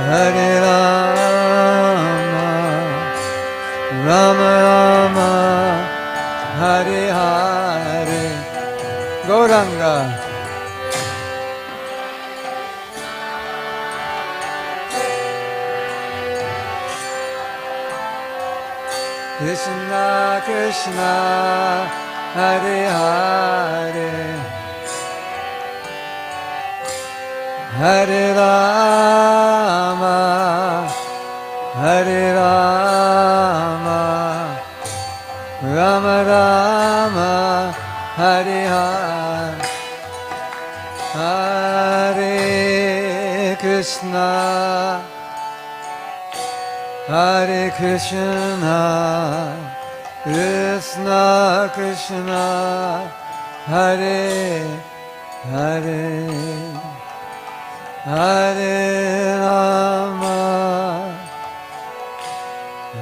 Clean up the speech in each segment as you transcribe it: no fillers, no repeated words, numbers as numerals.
Hare Rama, Rama Rama, Hare Hare. Gauranga. Krishna Krishna, Hare Hare, Hare Rama, Hare Rama, Rama Rama, Hare Hare. Hare Krishna, Hare Krishna, Krishna Krishna, Hare Hare, Hare Rama,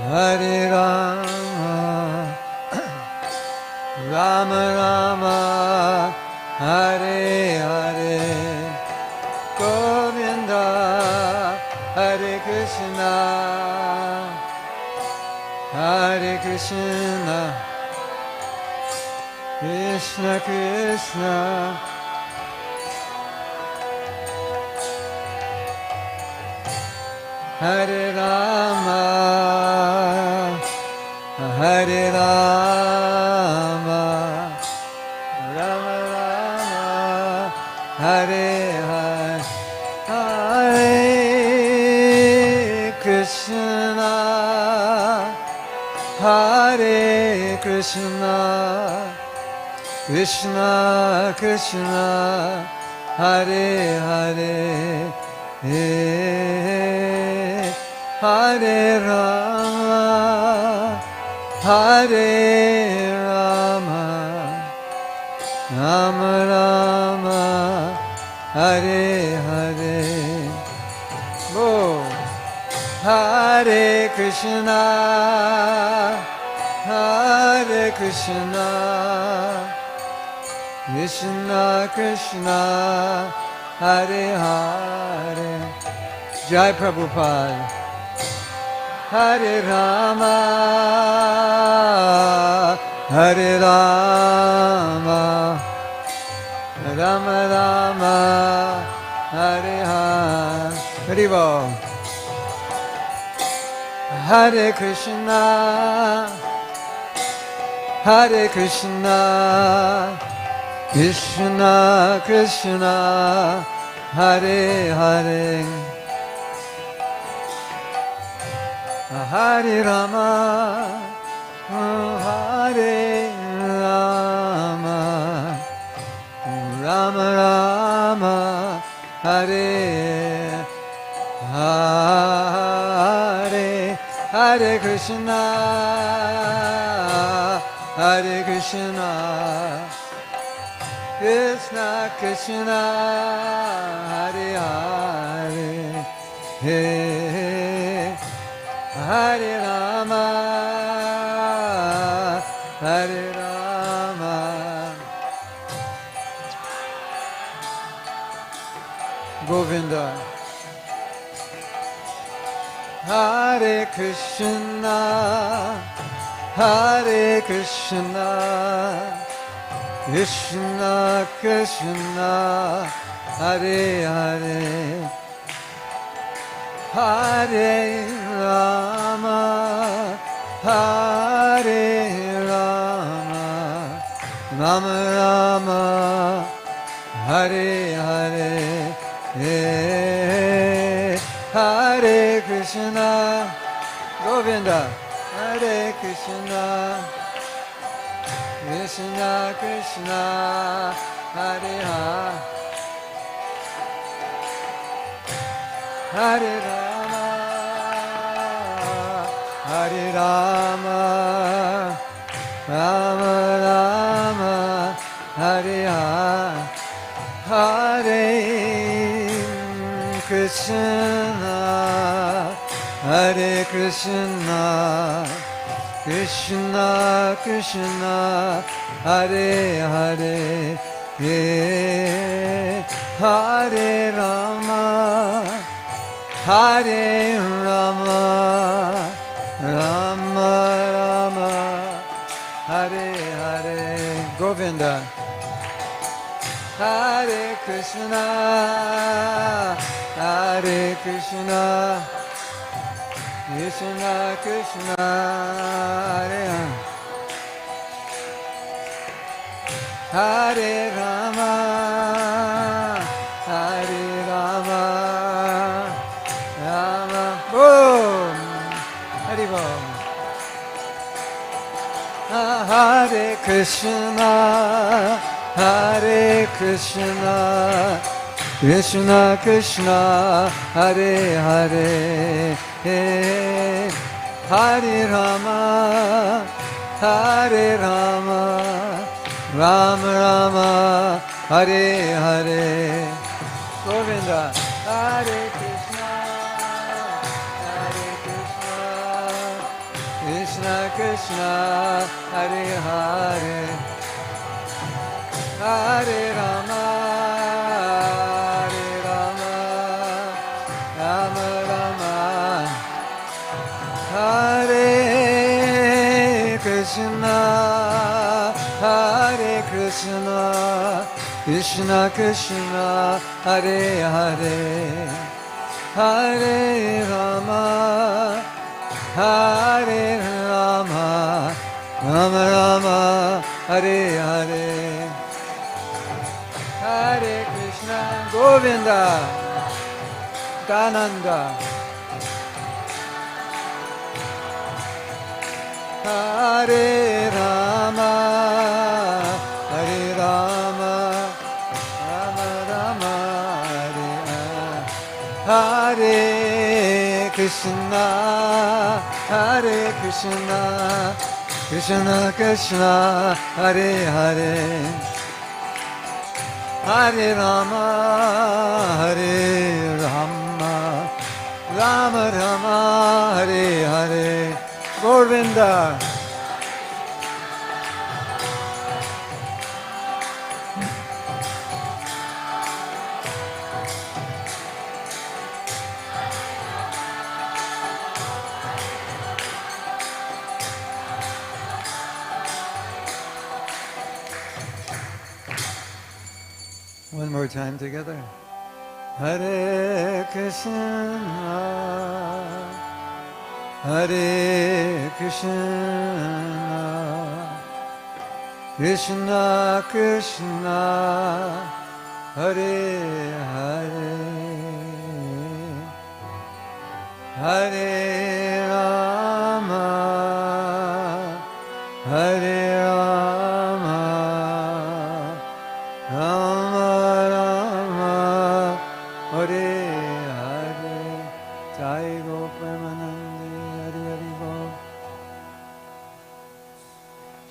Hare Rama, Rama Rama, Hare Hare. Govinda, Hare Krishna, Hare Krishna, Krishna Krishna, Hare Rama, Hare Rama, Rama Rama, Hare Hare. Hare Krishna, Hare Krishna, Krishna Krishna, Hare Hare, Hare Rama, Hare Rama, Rama Rama, Hare Hare. Oh, Hare Krishna, Hare Krishna, Krishna Krishna, Hare Hare. Jai Prabhupada. Hare Rama, Hare Rama, Rama Rama, Hare Hare. Hare Bol. Hare Krishna, Hare Krishna, Krishna Krishna, Hare Hare, Hare Rama, Hare Rama, Rama Rama, Hare Hare. Hare Krishna, Hare Krishna, Krishna Krishna, Hare Hare, Hare Rama, Hare Rama. Govinda. Hare Krishna, Hare Krishna, Krishna Krishna, Hare Hare, Hare Rama, Hare Rama, Rama Rama, Hare Hare, Hare Krishna, Govinda, Hare Krishna, Krishna Krishna, Hare Hare, Hare Rama, Hare Rama, Rama Rama, Hare Hare, Hare Krishna, Hare Krishna, Krishna Krishna, Hare Hare, Hare Rama, Hare Rama, Rama Rama, Hare Hare, Govinda. Hare Krishna, Hare Krishna, Krishna Krishna, Hare Hare. Hare Rama, Hare Rama, Rama, boom, Hare Bom. Hare Krishna, Hare Krishna, Krishna Krishna, Hare Hare, Hare Rama, Hare Rama, Rama Rama, Hare Hare, Govinda. Hare Krishna, Hare Krishna, Krishna Krishna, Hare Hare, Hare Rama, Hare Rama, Rama Rama, Hare Krishna, Hare Krishna, Krishna Krishna, Hare Hare, Hare Rama, Hare Rama, Rama Rama, Hare Hare, Hare Krishna, Govinda, Gananda, Hare Rama, Hare Rama, Rama Rama, Hare Hare, Hare Krishna, Hare Krishna, Krishna Krishna, Hare Hare, Hare Rama, Hare Rama, Rama Rama, Hare Hare, Govinda. One more time together. Hare Krishna, Hare Krishna, Krishna Krishna, Hare Hare, Hare Rama, Hare Rama, Rama Rama, Hare Hare, Jai Go Premanande, Hare Hare Go.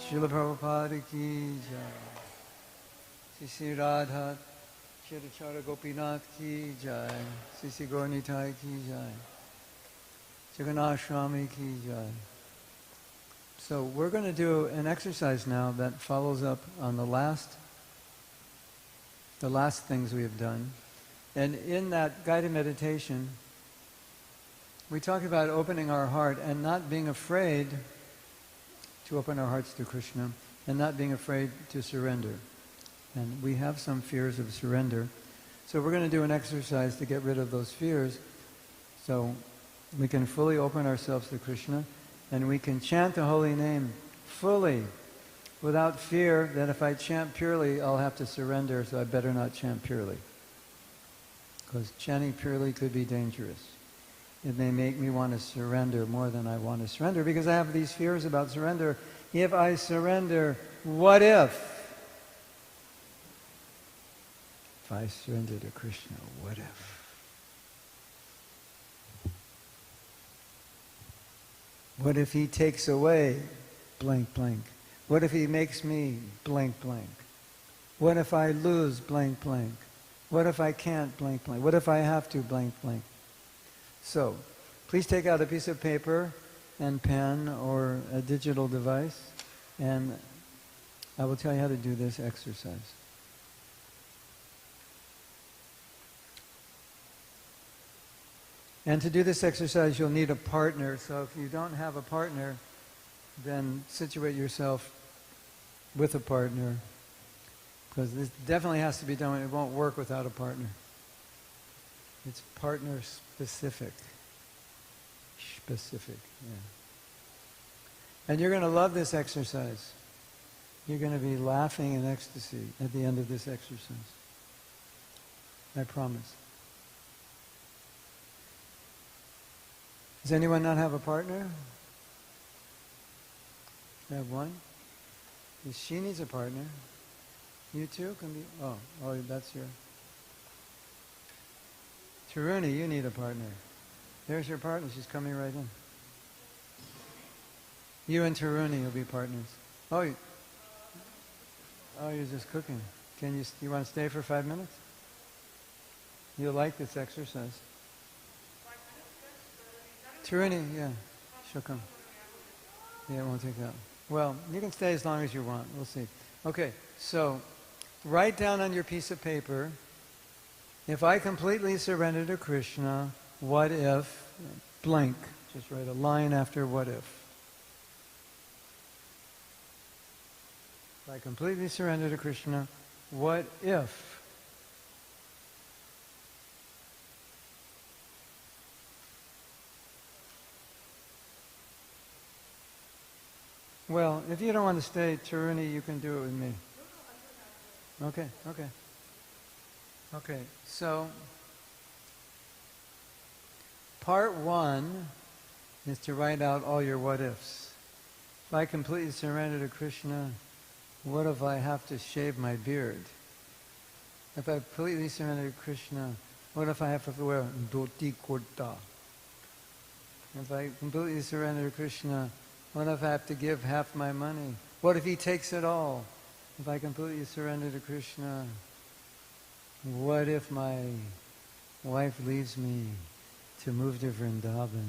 Srila Prabhupada ki jai. Sri Radha Chirachara Gopinath ki jai. Sri Gaurnitai ki jai. Jagannath Swami ki jai. So we're going to do an exercise now that follows up on the last things we have done. And in that guided meditation, we talk about opening our heart and not being afraid to open our hearts to Krishna and not being afraid to surrender. And we have some fears of surrender. So we're going to do an exercise to get rid of those fears so we can fully open ourselves to Krishna and we can chant the holy name fully without fear that if I chant purely, I'll have to surrender, so I better not chant purely. Because chanting purely could be dangerous. It may make me want to surrender more than I want to surrender because I have these fears about surrender. If I surrender, what if? If I surrender to Krishna, what if? What if he takes away blank blank? What if he makes me blank blank? What if I lose blank blank? What if I can't blank blank? What if I have to blank blank? So, please take out a piece of paper and pen or a digital device, and I will tell you how to do this exercise. And to do this exercise, you'll need a partner. So if you don't have a partner, then situate yourself with a partner. Because this definitely has to be done. It won't work without a partner. It's partner specific. Specific, yeah. And you're going to love this exercise. You're going to be laughing in ecstasy at the end of this exercise. I promise. Does anyone not have a partner? You have one? She needs a partner. You too can be. Oh, that's your. Taruni, you need a partner. There's your partner. She's coming right in. You and Taruni will be partners. Oh, you're just cooking. You want to stay for 5 minutes? You'll like this exercise. Taruni, yeah, she'll come. Yeah, it won't take that. Well, you can stay as long as you want. We'll see. Okay, so write down on your piece of paper, if I completely surrender to Krishna, what if, blank, just write a line after what if. If I completely surrender to Krishna, what if? Well, if you don't want to stay, Taruni, you can do it with me. Okay. Okay, so part 1 is to write out all your what ifs. If I completely surrender to Krishna, what if I have to shave my beard? If I completely surrender to Krishna, what if I have to wear dhoti kurta? If I completely surrender to Krishna, what if I have to give half my money? What if he takes it all? If I completely surrender to Krishna, what if my wife leaves me to move to Vrindavan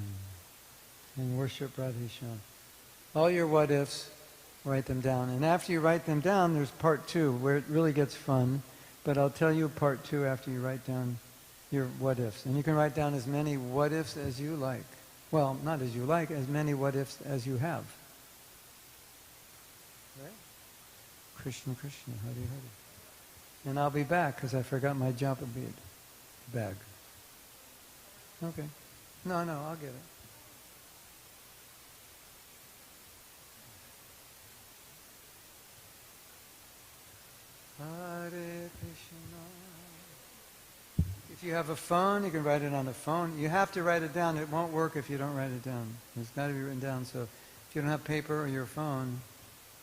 and worship Radheshyam? All your what ifs, write them down. And after you write them down, there's part 2 where it really gets fun. But I'll tell you part 2 after you write down your what ifs. And you can write down as many what ifs as you like. Well, not as you like, as many what ifs as you have. Right? Krishna, Krishna, Hare Hare. And I'll be back because I forgot my Japa bead bag. Okay. No, I'll get it. Hare Krishna. If you have a phone, you can write it on a phone. You have to write it down. It won't work if you don't write it down. It's got to be written down. So if you don't have paper or your phone,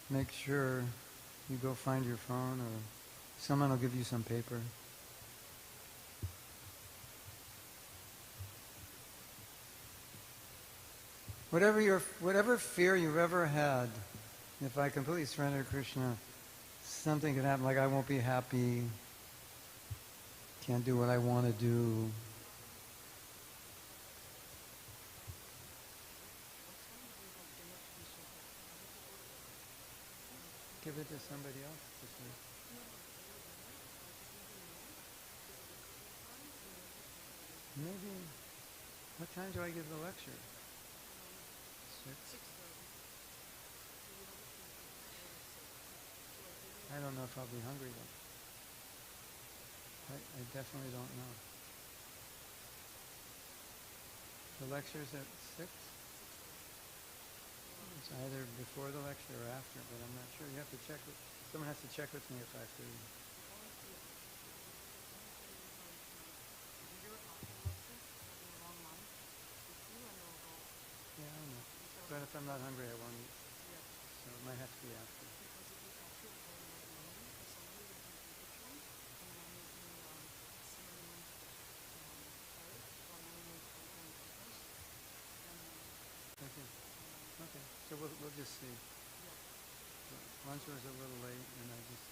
make sure you go find your phone or someone will give you some paper. Whatever fear you've ever had, if I completely surrender to Krishna, something could happen, like I won't be happy, can't do what I want to do. Give it to somebody else to see. Maybe, what time do I give the lecture? 6? I don't know if I'll be hungry though. I definitely don't know. The lecture's at 6? It's either before the lecture or after, but I'm not sure. You have to check with, someone has to check with me if I have to. Yeah, I know. But if I'm not hungry, I won't eat. So it might have to be after. Okay. So we'll just see. Lunch was a little late, and I just.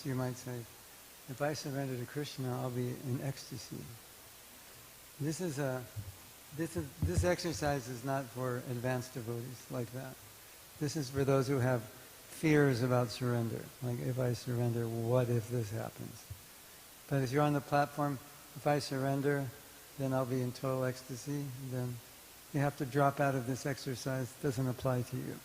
You might say, if I surrender to Krishna, I'll be in ecstasy. This exercise is not for advanced devotees like that. This is for those who have fears about surrender. Like, if I surrender, what if this happens? But if you're on the platform, if I surrender, then I'll be in total ecstasy. Then you have to drop out of this exercise. It doesn't apply to you.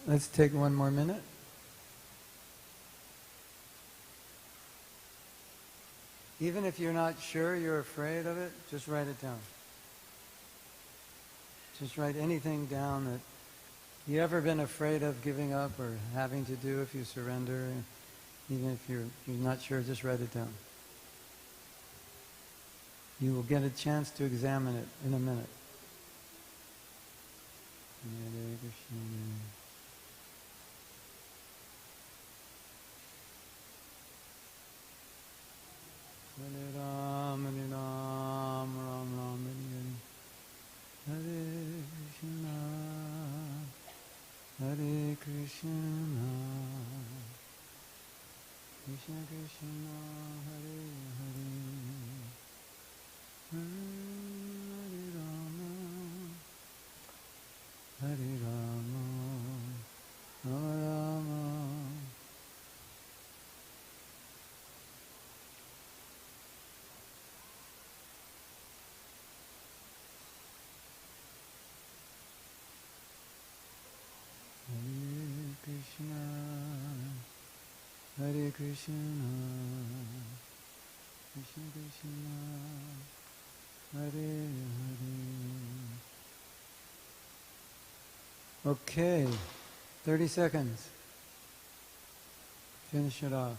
Let's take one more minute. Even if you're not sure, you're afraid of it, just write it down. Just write anything down that you ever been afraid of giving up or having to do if you surrender. Even if you're not sure, just write it down. You will get a chance to examine it in a minute. Hare Krishna. Hare Ram, Hare Ram, Ram Ram, Hare Hare. Hare Krishna, Krishna Krishna, Hare Hare, Hare Rama, Hare Rama, Rama Rama. Hare Krishna, Krishna Krishna, Hare Hare, Okay, 30 seconds. Finish it off.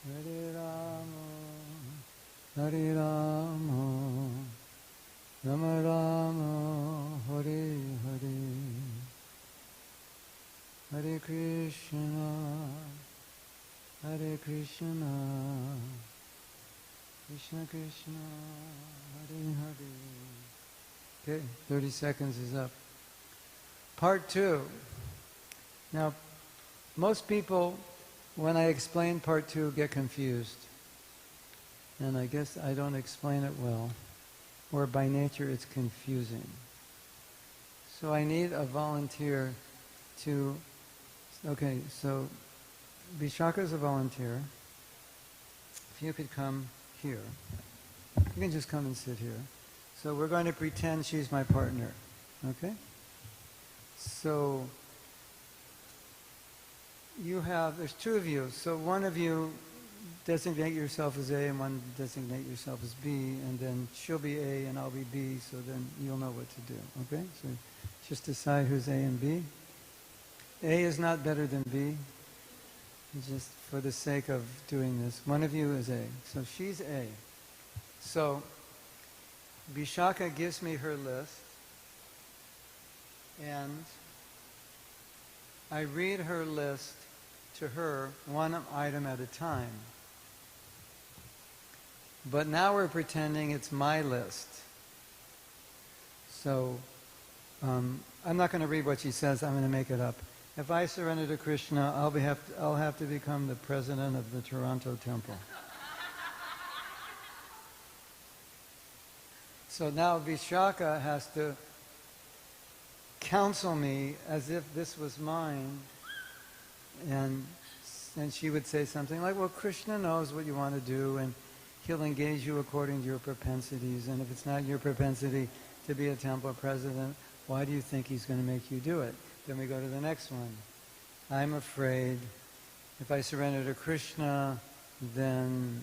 Hare Rama, Hare Rama, Rama Rama, Hare Hare, Hare Krishna, Hare Krishna, Krishna Krishna, Hare Hare. Okay, 30 seconds is up. Part 2. Now, most people, when I explain part 2, get confused. And I guess I don't explain it well. Or by nature it's confusing. So I need a volunteer to... Okay, so Vishaka's a volunteer. If you could come here. You can just come and sit here. So we're going to pretend she's my partner. Okay? So there's two of you. So one of you designate yourself as A and one designate yourself as B, and then she'll be A and I'll be B, so then you'll know what to do. Okay? So just decide who's A and B. A is not better than B. Just for the sake of doing this. One of you is A. So she's A. So Vishaka gives me her list, and I read her list to her one item at a time. But now we're pretending it's my list. So I'm not going to read what she says, I'm going to make it up. If I surrender to Krishna, I'll have to become the president of the Toronto Temple. So now Vishaka has to counsel me as if this was mine, and she would say something like, well, Krishna knows what you want to do, and he'll engage you according to your propensities, and if it's not your propensity to be a temple president, why do you think he's going to make you do it? Then we go to the next one. I'm afraid if I surrender to Krishna, then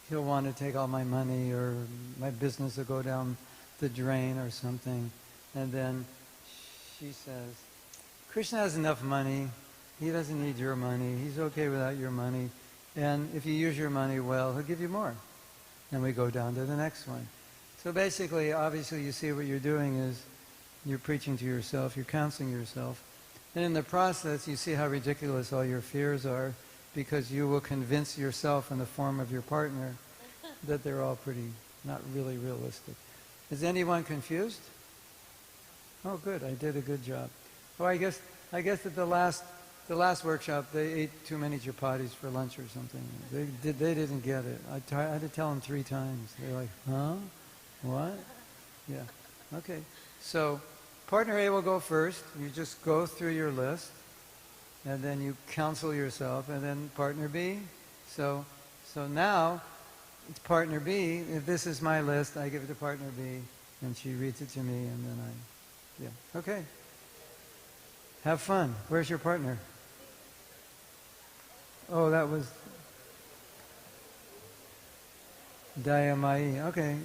he'll want to take all my money, or my business will go down the drain or something. And then she says, Krishna has enough money. He doesn't need your money. He's okay without your money. And if you use your money well, he'll give you more. And we go down to the next one. So basically, obviously, you see what you're doing is you're preaching to yourself, you're counseling yourself. And in the process, you see how ridiculous all your fears are, because you will convince yourself in the form of your partner that they're all pretty, not really realistic. Is anyone confused? Oh, good, I did a good job. Oh, I guess at the last workshop, they ate too many chapatis for lunch or something. They didn't get it. I had to tell them 3 times. They're like, huh? What? Yeah. Okay. So partner A will go first. You just go through your list, and then you counsel yourself, and then partner B. So now it's partner B. If this is my list, I give it to partner B, and she reads it to me, and then yeah. Okay. Have fun. Where's your partner? Oh, that was Dayamai. Okay.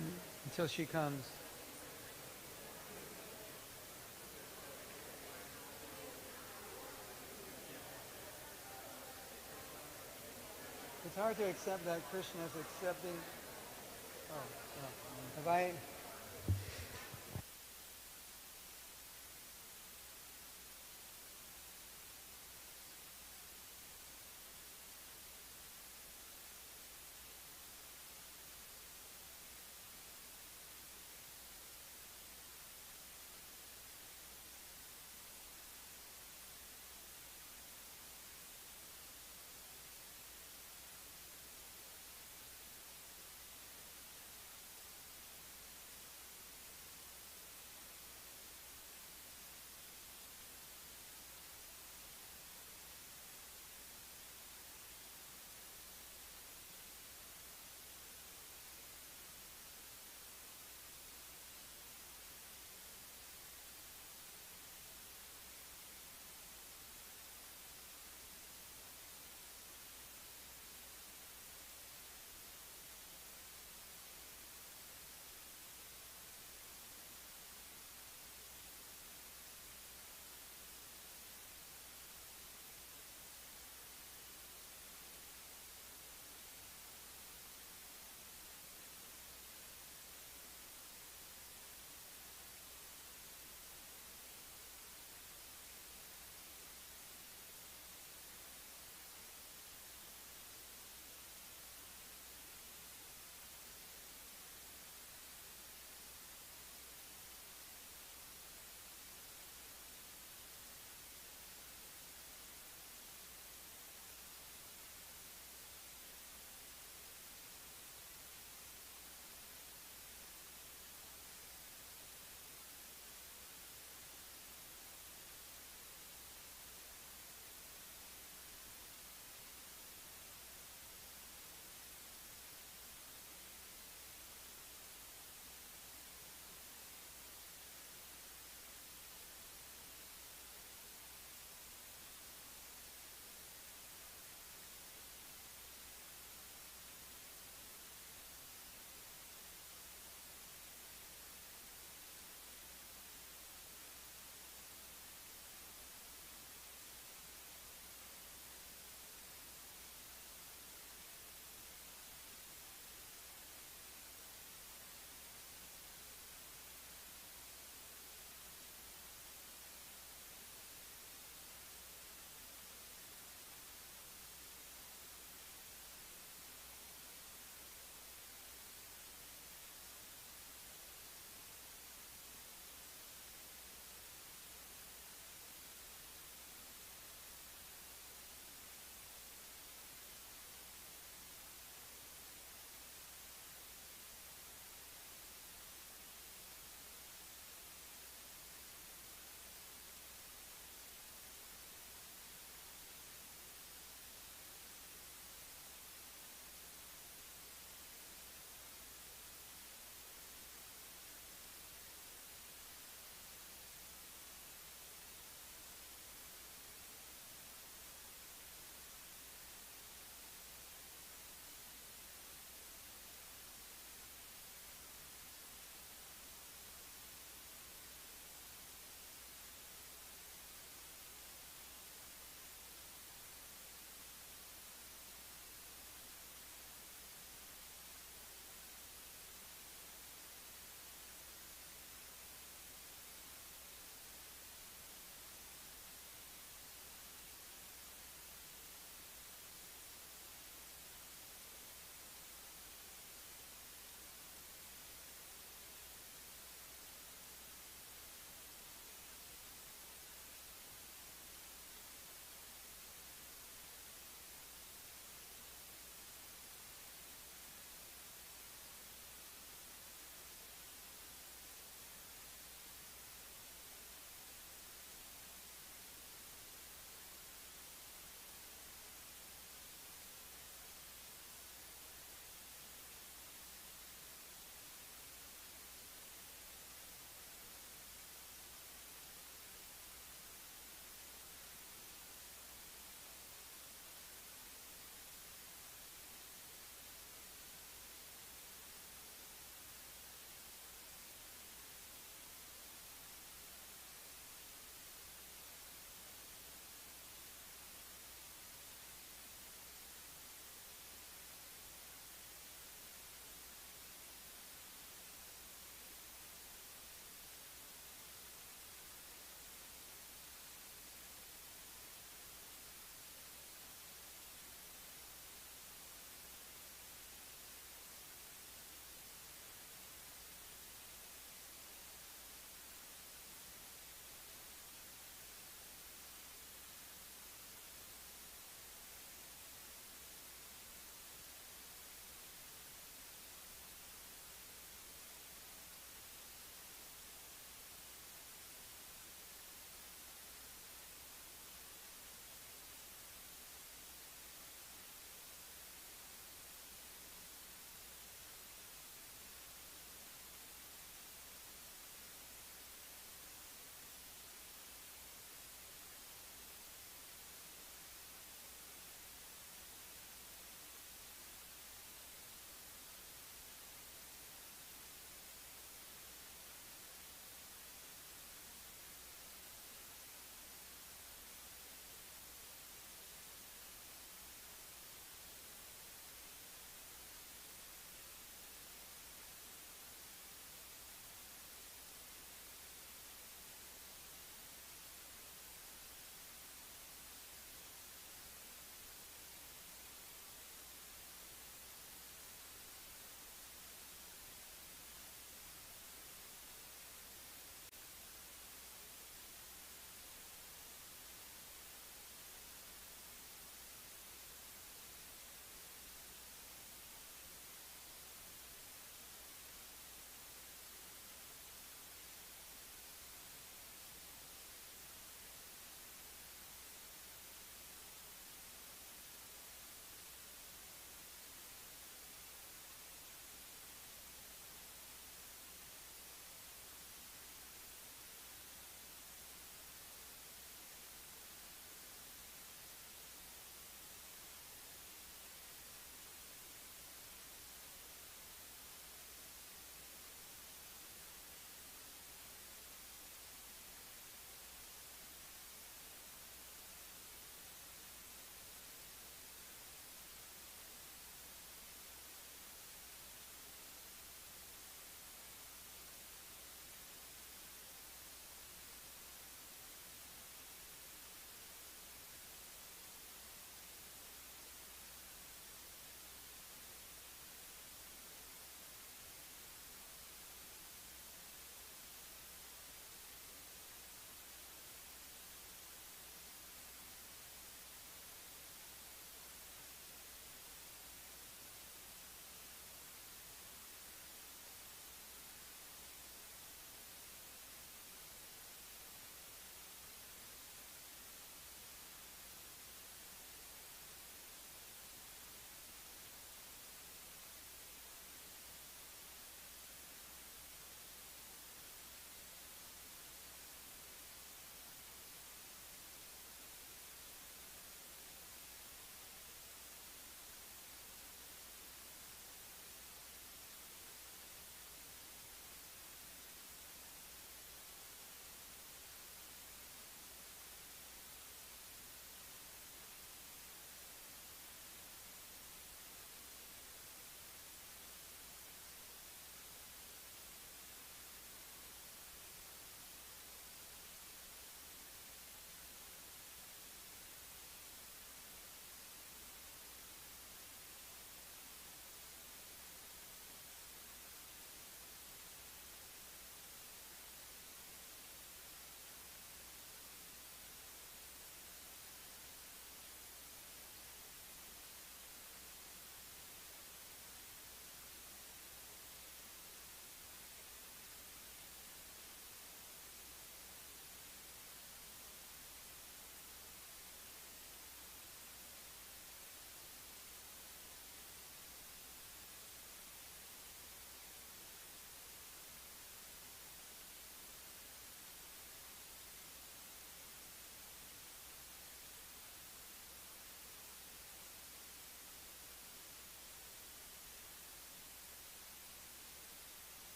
Until she comes. It's hard to accept that Krishna is accepting. Have I?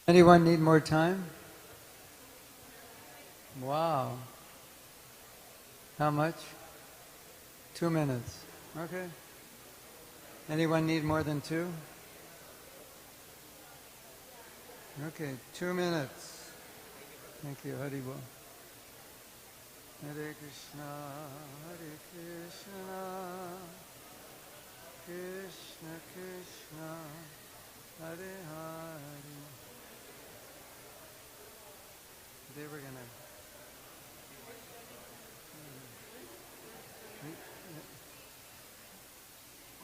Anyone need more time? Wow. How much? 2 minutes. Okay. Anyone need more than 2? Okay, 2 minutes. Thank you, Haribol. Hare Krishna, Hare Krishna, Krishna Krishna, Hare Hare. They were gonna.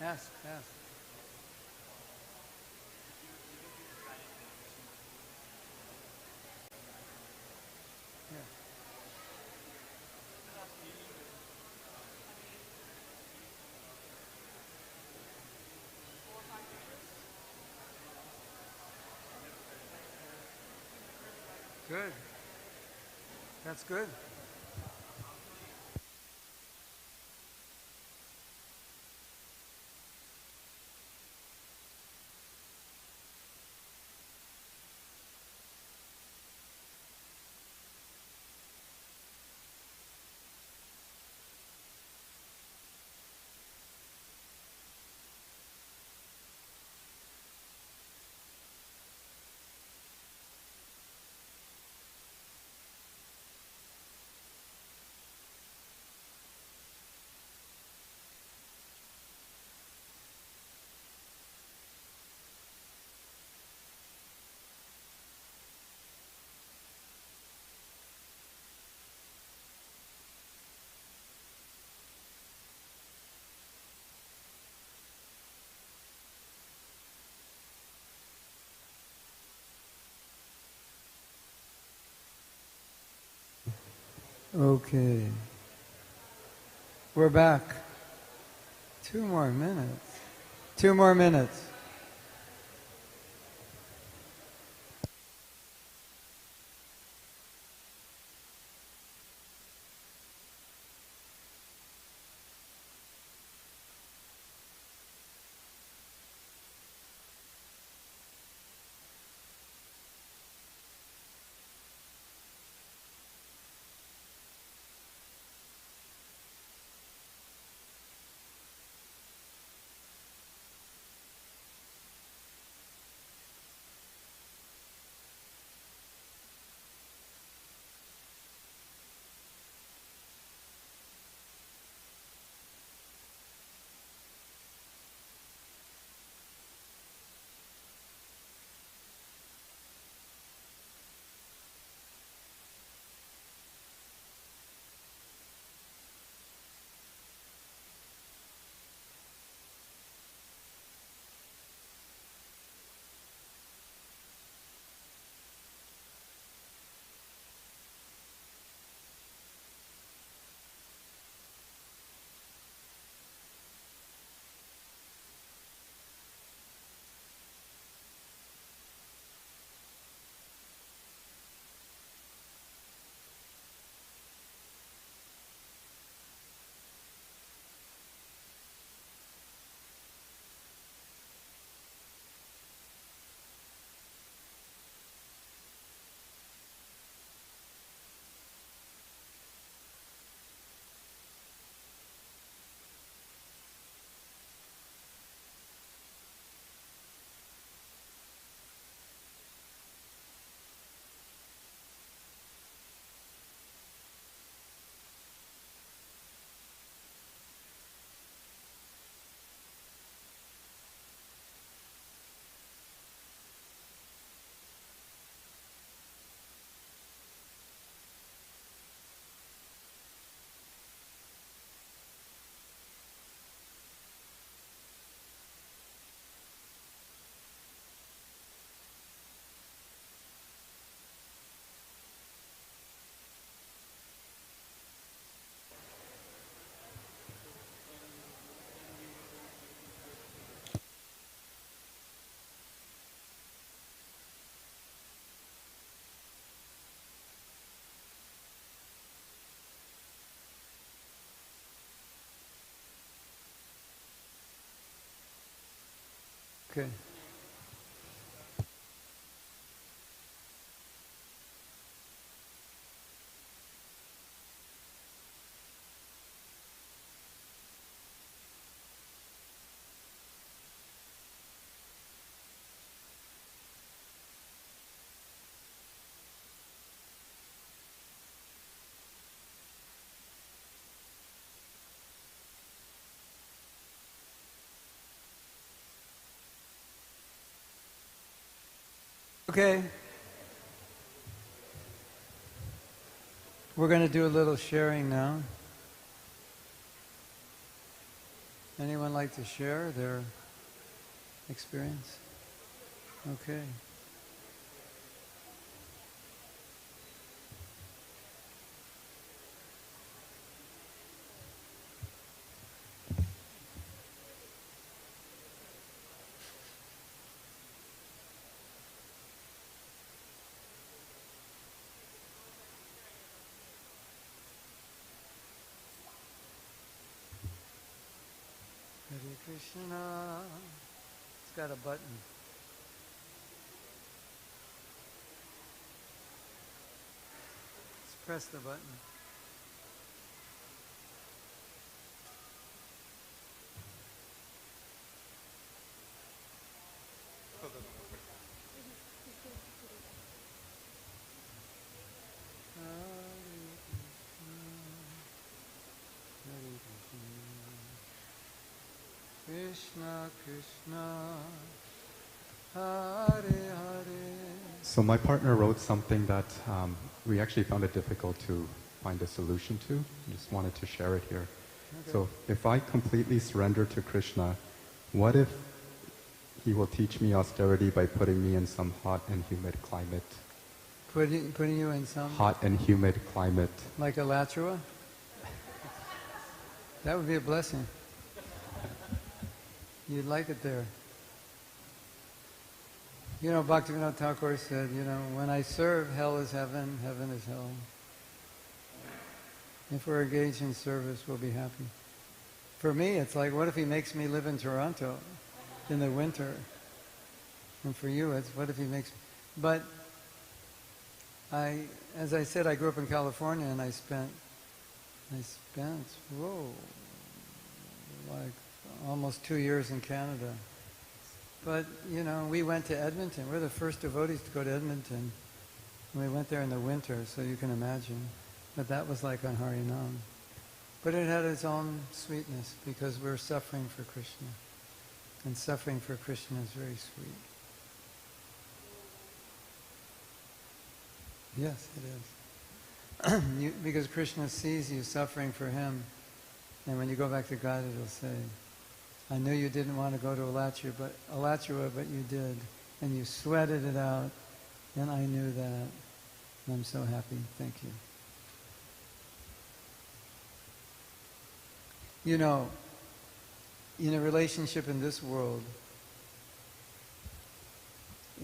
Ask. Yeah. Good. That's good. Okay. We're back. 2 more minutes. 2 more minutes. Okay. Okay. We're going to do a little sharing now. Anyone like to share their experience? Okay. Hare Krishna. It's got a button. Let's press the button. Krishna Krishna Hare Hare. So my partner wrote something that we actually found it difficult to find a solution to. I just wanted to share it here. Okay. So if I completely surrender to Krishna, what if he will teach me austerity by putting me in some hot and humid climate? Putting you in some... Hot and humid climate. Like a Alachua? That would be a blessing. You'd like it there. You know, Bhaktivinoda Thakur said, you know, when I serve, hell is heaven, heaven is hell. If we're engaged in service, we'll be happy. For me, it's like, what if he makes me live in Toronto in the winter? And for you, it's, what if he makes... But as I said, I grew up in California, and I spent, like almost 2 years in Canada. But, you know, we went to Edmonton. We're the first devotees to go to Edmonton. And we went there in the winter, so you can imagine. But that was like on Harinam. But it had its own sweetness, because we're suffering for Krishna. And suffering for Krishna is very sweet. Yes, it is. Because Krishna sees you suffering for him. And when you go back to God, it'll say, I knew you didn't want to go to Alachua, but you did. And you sweated it out. And I knew that. And I'm so happy. Thank you. You know, in a relationship in this world,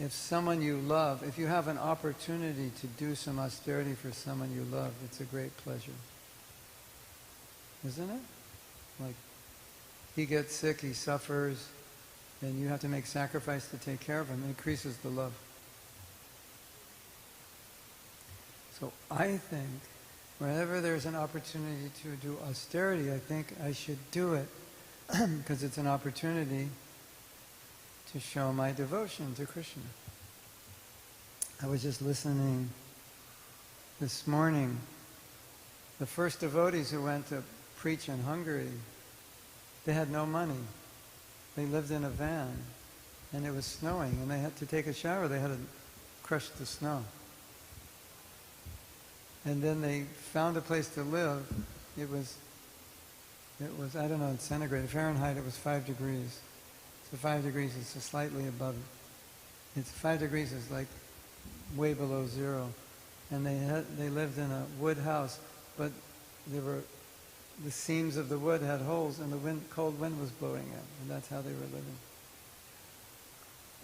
if someone you love, if you have an opportunity to do some austerity for someone you love, it's a great pleasure. Isn't it? Like, he gets sick, he suffers, and you have to make sacrifice to take care of him. It increases the love. So I think whenever there's an opportunity to do austerity, I think I should do it because it's an opportunity to show my devotion to Krishna. I was just listening this morning. The first devotees who went to preach in Hungary, they had no money. They lived in a van, and it was snowing, and they had to take a shower. They had to crush the snow. And then they found a place to live. It was, I don't know, in centigrade. Fahrenheit, it was 5 degrees. So 5 degrees is just slightly above it. It's 5 degrees is like way below zero. And they lived in a wood house, but the seams of the wood had holes, and the cold wind was blowing in, and that's how they were living.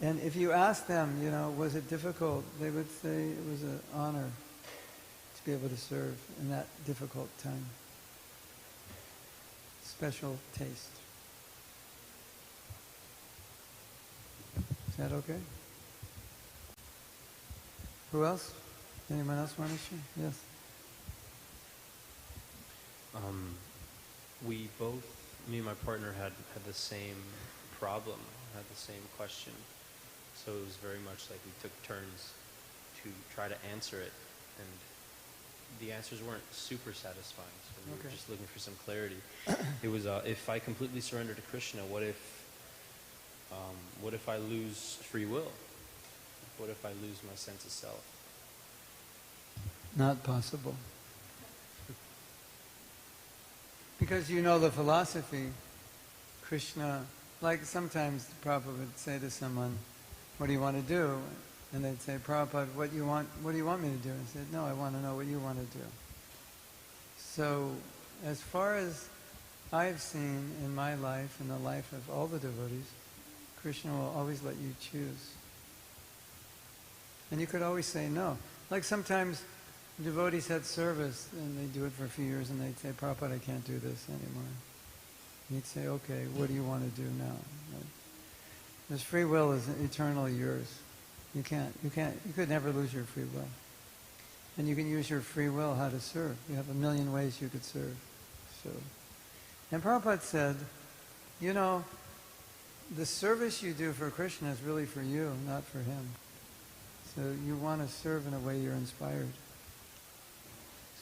And if you ask them, you know, was it difficult, they would say it was an honor to be able to serve in that difficult time. Special taste. Is that okay? Who else? Anyone else want to share? Yes. We both, me and my partner, had the same problem, had the same question. So it was very much like we took turns to try to answer it, and the answers weren't super satisfying, so we were just looking for some clarity. It was, if I completely surrender to Krishna, what if I lose free will? What if I lose my sense of self? Not possible. Because you know the philosophy, Krishna, like sometimes Prabhupada would say to someone, what do you want to do? And they'd say, Prabhupada, what do you want me to do? And I said, no, I want to know what you want to do. So, as far as I've seen in my life, in the life of all the devotees, Krishna will always let you choose. And you could always say no. Like sometimes devotees had service and they do it for a few years and they'd say, Prabhupada, I can't do this anymore. And he'd say, okay, what do you want to do now? This free will is eternally yours. You could never lose your free will. And you can use your free will how to serve. You have a million ways you could serve. So, and Prabhupada said, you know, the service you do for Krishna is really for you, not for him. So you want to serve in a way you're inspired.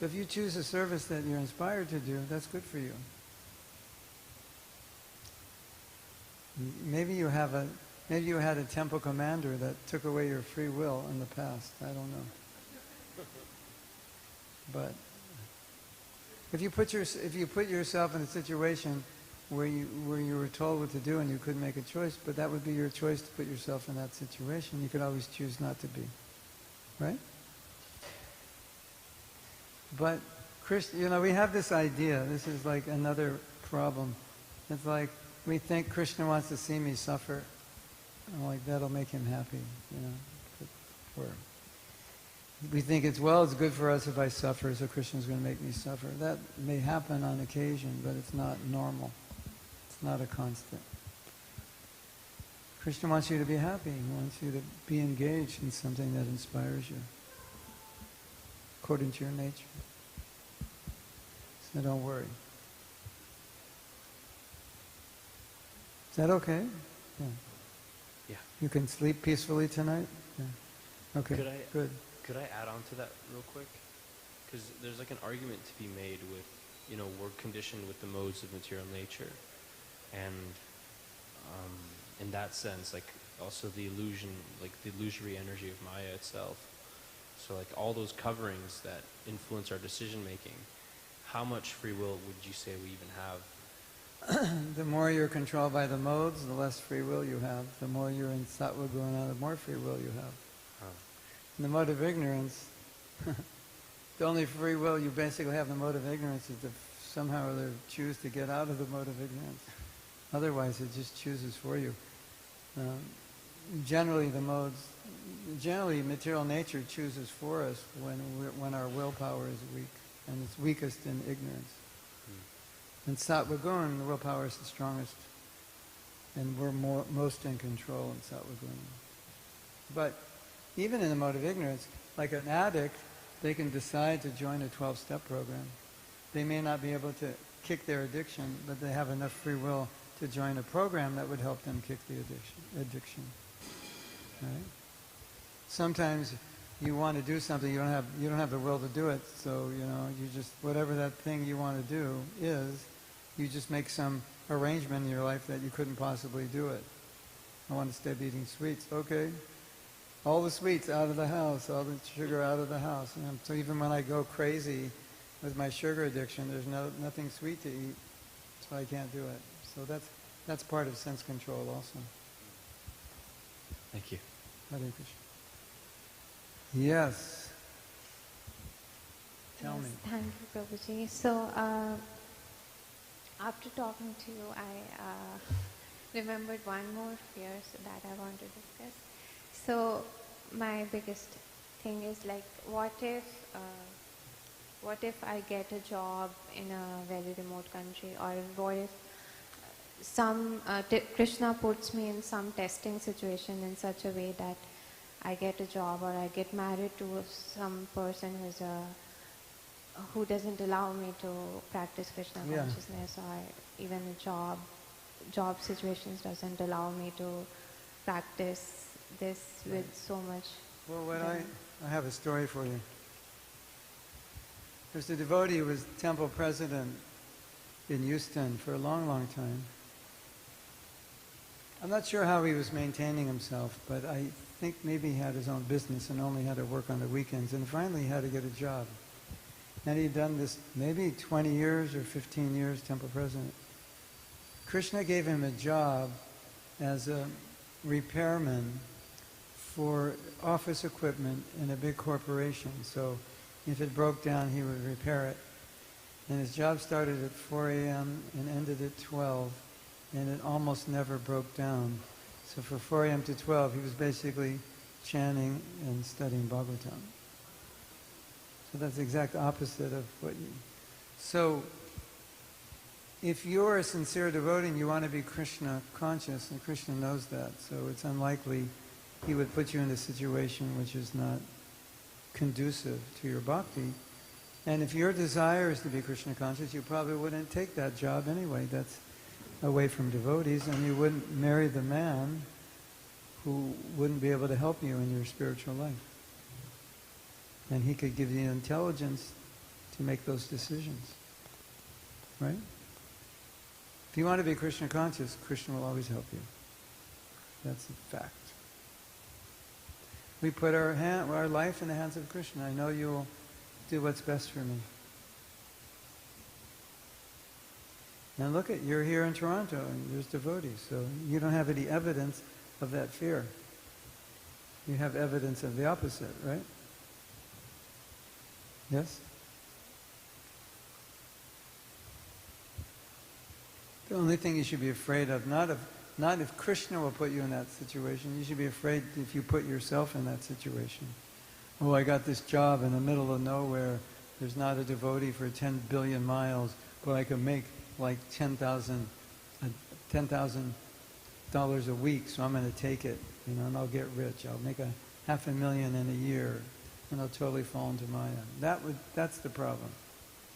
So if you choose a service that you're inspired to do, that's good for you. Maybe you had a temple commander that took away your free will in the past. I don't know. But if you put yourself in a situation where you were told what to do and you couldn't make a choice, but that would be your choice to put yourself in that situation. You could always choose not to be, right? But we have this idea. This is like another problem. It's like we think Krishna wants to see me suffer. I'm like, that'll make him happy, Or we think it's good for us if I suffer, so Krishna's going to make me suffer. That may happen on occasion, but it's not normal. It's not a constant. Krishna wants you to be happy. He wants you to be engaged in something that inspires you, according to your nature. So don't worry. Is that okay? Yeah. Yeah. You can sleep peacefully tonight? Yeah. Okay, good. Could I add on to that real quick? Because there's like an argument to be made with, we're conditioned with the modes of material nature. And in that sense, like also the illusion, like the illusory energy of Maya itself. So like all those coverings that influence our decision making, how much free will would you say we even have? The more you're controlled by the modes, the less free will you have. The more you're in sattva guna, the more free will you have. In the mode of ignorance, the only free will you basically have in the mode of ignorance is to somehow or other choose to get out of the mode of ignorance. Otherwise, it just chooses for you. Generally, material nature chooses for us when our willpower is weak, and it's weakest in ignorance. In sattva guna, the willpower is the strongest, and we're most in control in sattva guna. But even in the mode of ignorance, like an addict, they can decide to join a 12-step program. They may not be able to kick their addiction, but they have enough free will to join a program that would help them kick the addiction. Right? Sometimes you want to do something, you don't have the will to do it, so you just, whatever that thing you want to do is, you just make some arrangement in your life that you couldn't possibly do it. I want to stop eating sweets. Okay. All the sweets out of the house, all the sugar out of the house. So even when I go crazy with my sugar addiction, there's nothing sweet to eat, so I can't do it. So that's part of sense control also. Thank you. Hare Krishna. Yes. Tell me. Thank you, Prabhuji. So, after talking to you, I remembered one more fear that I want to discuss. So, my biggest thing is like, what if I get a job in a very remote country, or what if Krishna puts me in some testing situation in such a way that I get a job, or I get married to some person who doesn't allow me to practice Krishna consciousness, or even a job situations doesn't allow me to practice this with so much. Well, I have a story for you. There's a devotee who was temple president in Houston for a long, long time. I'm not sure how he was maintaining himself, but I think maybe he had his own business and only had to work on the weekends, and finally he had to get a job. And he'd done this maybe 20 years or 15 years, temple president. Krishna gave him a job as a repairman for office equipment in a big corporation. So if it broke down, he would repair it. And his job started at 4 a.m. and ended at 12, and it almost never broke down. So for 4 a.m. to 12, he was basically chanting and studying Bhagavatam. So that's the exact opposite of what you... So if you're a sincere devotee and you want to be Krishna conscious, and Krishna knows that, so it's unlikely he would put you in a situation which is not conducive to your bhakti. And if your desire is to be Krishna conscious, you probably wouldn't take that job anyway. That's away from devotees, and you wouldn't marry the man who wouldn't be able to help you in your spiritual life. And he could give you the intelligence to make those decisions. Right? If you want to be Krishna conscious, Krishna will always help you. That's a fact. We put our life in the hands of Krishna. I know you'll do what's best for me. Now look you're here in Toronto and there's devotees, so you don't have any evidence of that fear. You have evidence of the opposite, right? Yes? The only thing you should be afraid of, not if Krishna will put you in that situation, you should be afraid if you put yourself in that situation. Oh, I got this job in the middle of nowhere, there's not a devotee for 10 billion miles, but I can make like $10,000 a week, so I'm going to take it, and I'll get rich. I'll make $500,000 in a year, and I'll totally fall into Maya. That's the problem.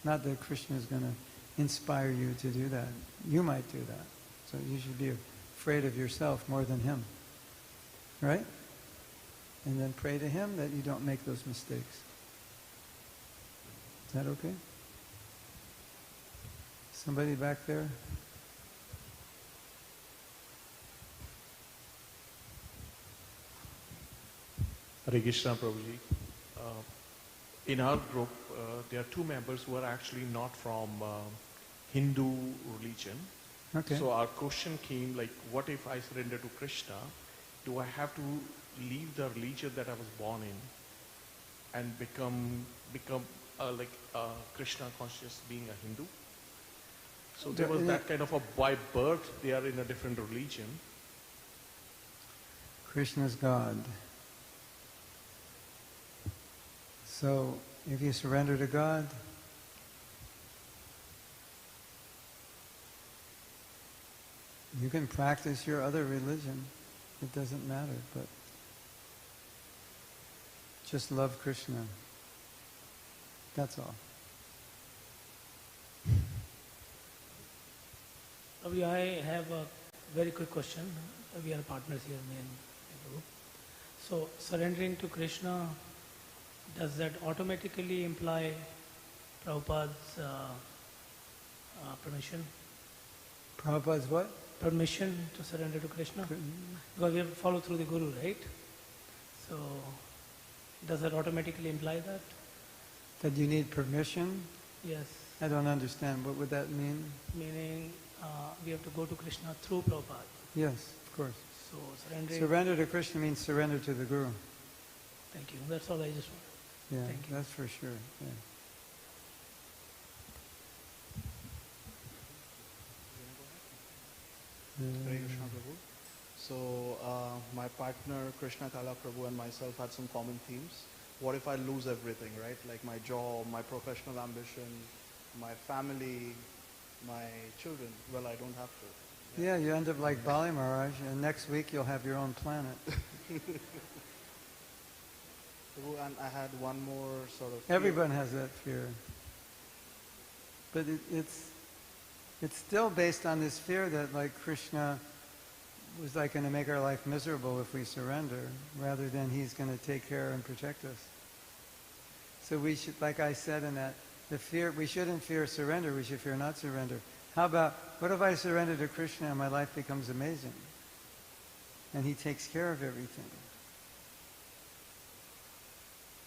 Not that Krishna is going to inspire you to do that. You might do that. So you should be afraid of yourself more than him. Right? And then pray to him that you don't make those mistakes. Is that okay? Somebody back there? Hare Krishna Prabhuji. In our group, there are two members who are actually not from Hindu religion. Okay. So our question came like, what if I surrender to Krishna? Do I have to leave the religion that I was born in and become Krishna conscious, being a Hindu? So there was that kind of by birth they are in a different religion. Krishna's God. So if you surrender to God, you can practice your other religion. It doesn't matter, but just love Krishna. That's all. I have a very quick question. We are partners here in the group. So surrendering to Krishna, does that automatically imply Prabhupada's permission? Prabhupada's what? Permission to surrender to Krishna? Because we have to follow through the Guru, right? So does that automatically imply that? That you need permission? Yes. I don't understand. What would that mean? Meaning we have to go to Krishna through Prabhupada. Yes, of course. So surrendering... Surrender to Krishna means surrender to the Guru. Thank you. That's all I just want. Yeah, Thank you. that's for sure. Yeah. Hare Krishna Prabhu. So my partner Krishna Kala Prabhu and myself had some common themes. What if I lose everything, right? Like my job, my professional ambition, my family, my children. Well, I don't have to. Yeah, you end up like Bali Maharaj, and next week you'll have your own planet. And I had one more sort of fear. Everyone has that fear. But it's still based on this fear that like Krishna was like going to make our life miserable if we surrender, rather than he's going to take care and protect us. So we should, like I said in that, we shouldn't fear surrender, we should fear not surrender. How about, what if I surrender to Krishna and my life becomes amazing? And he takes care of everything.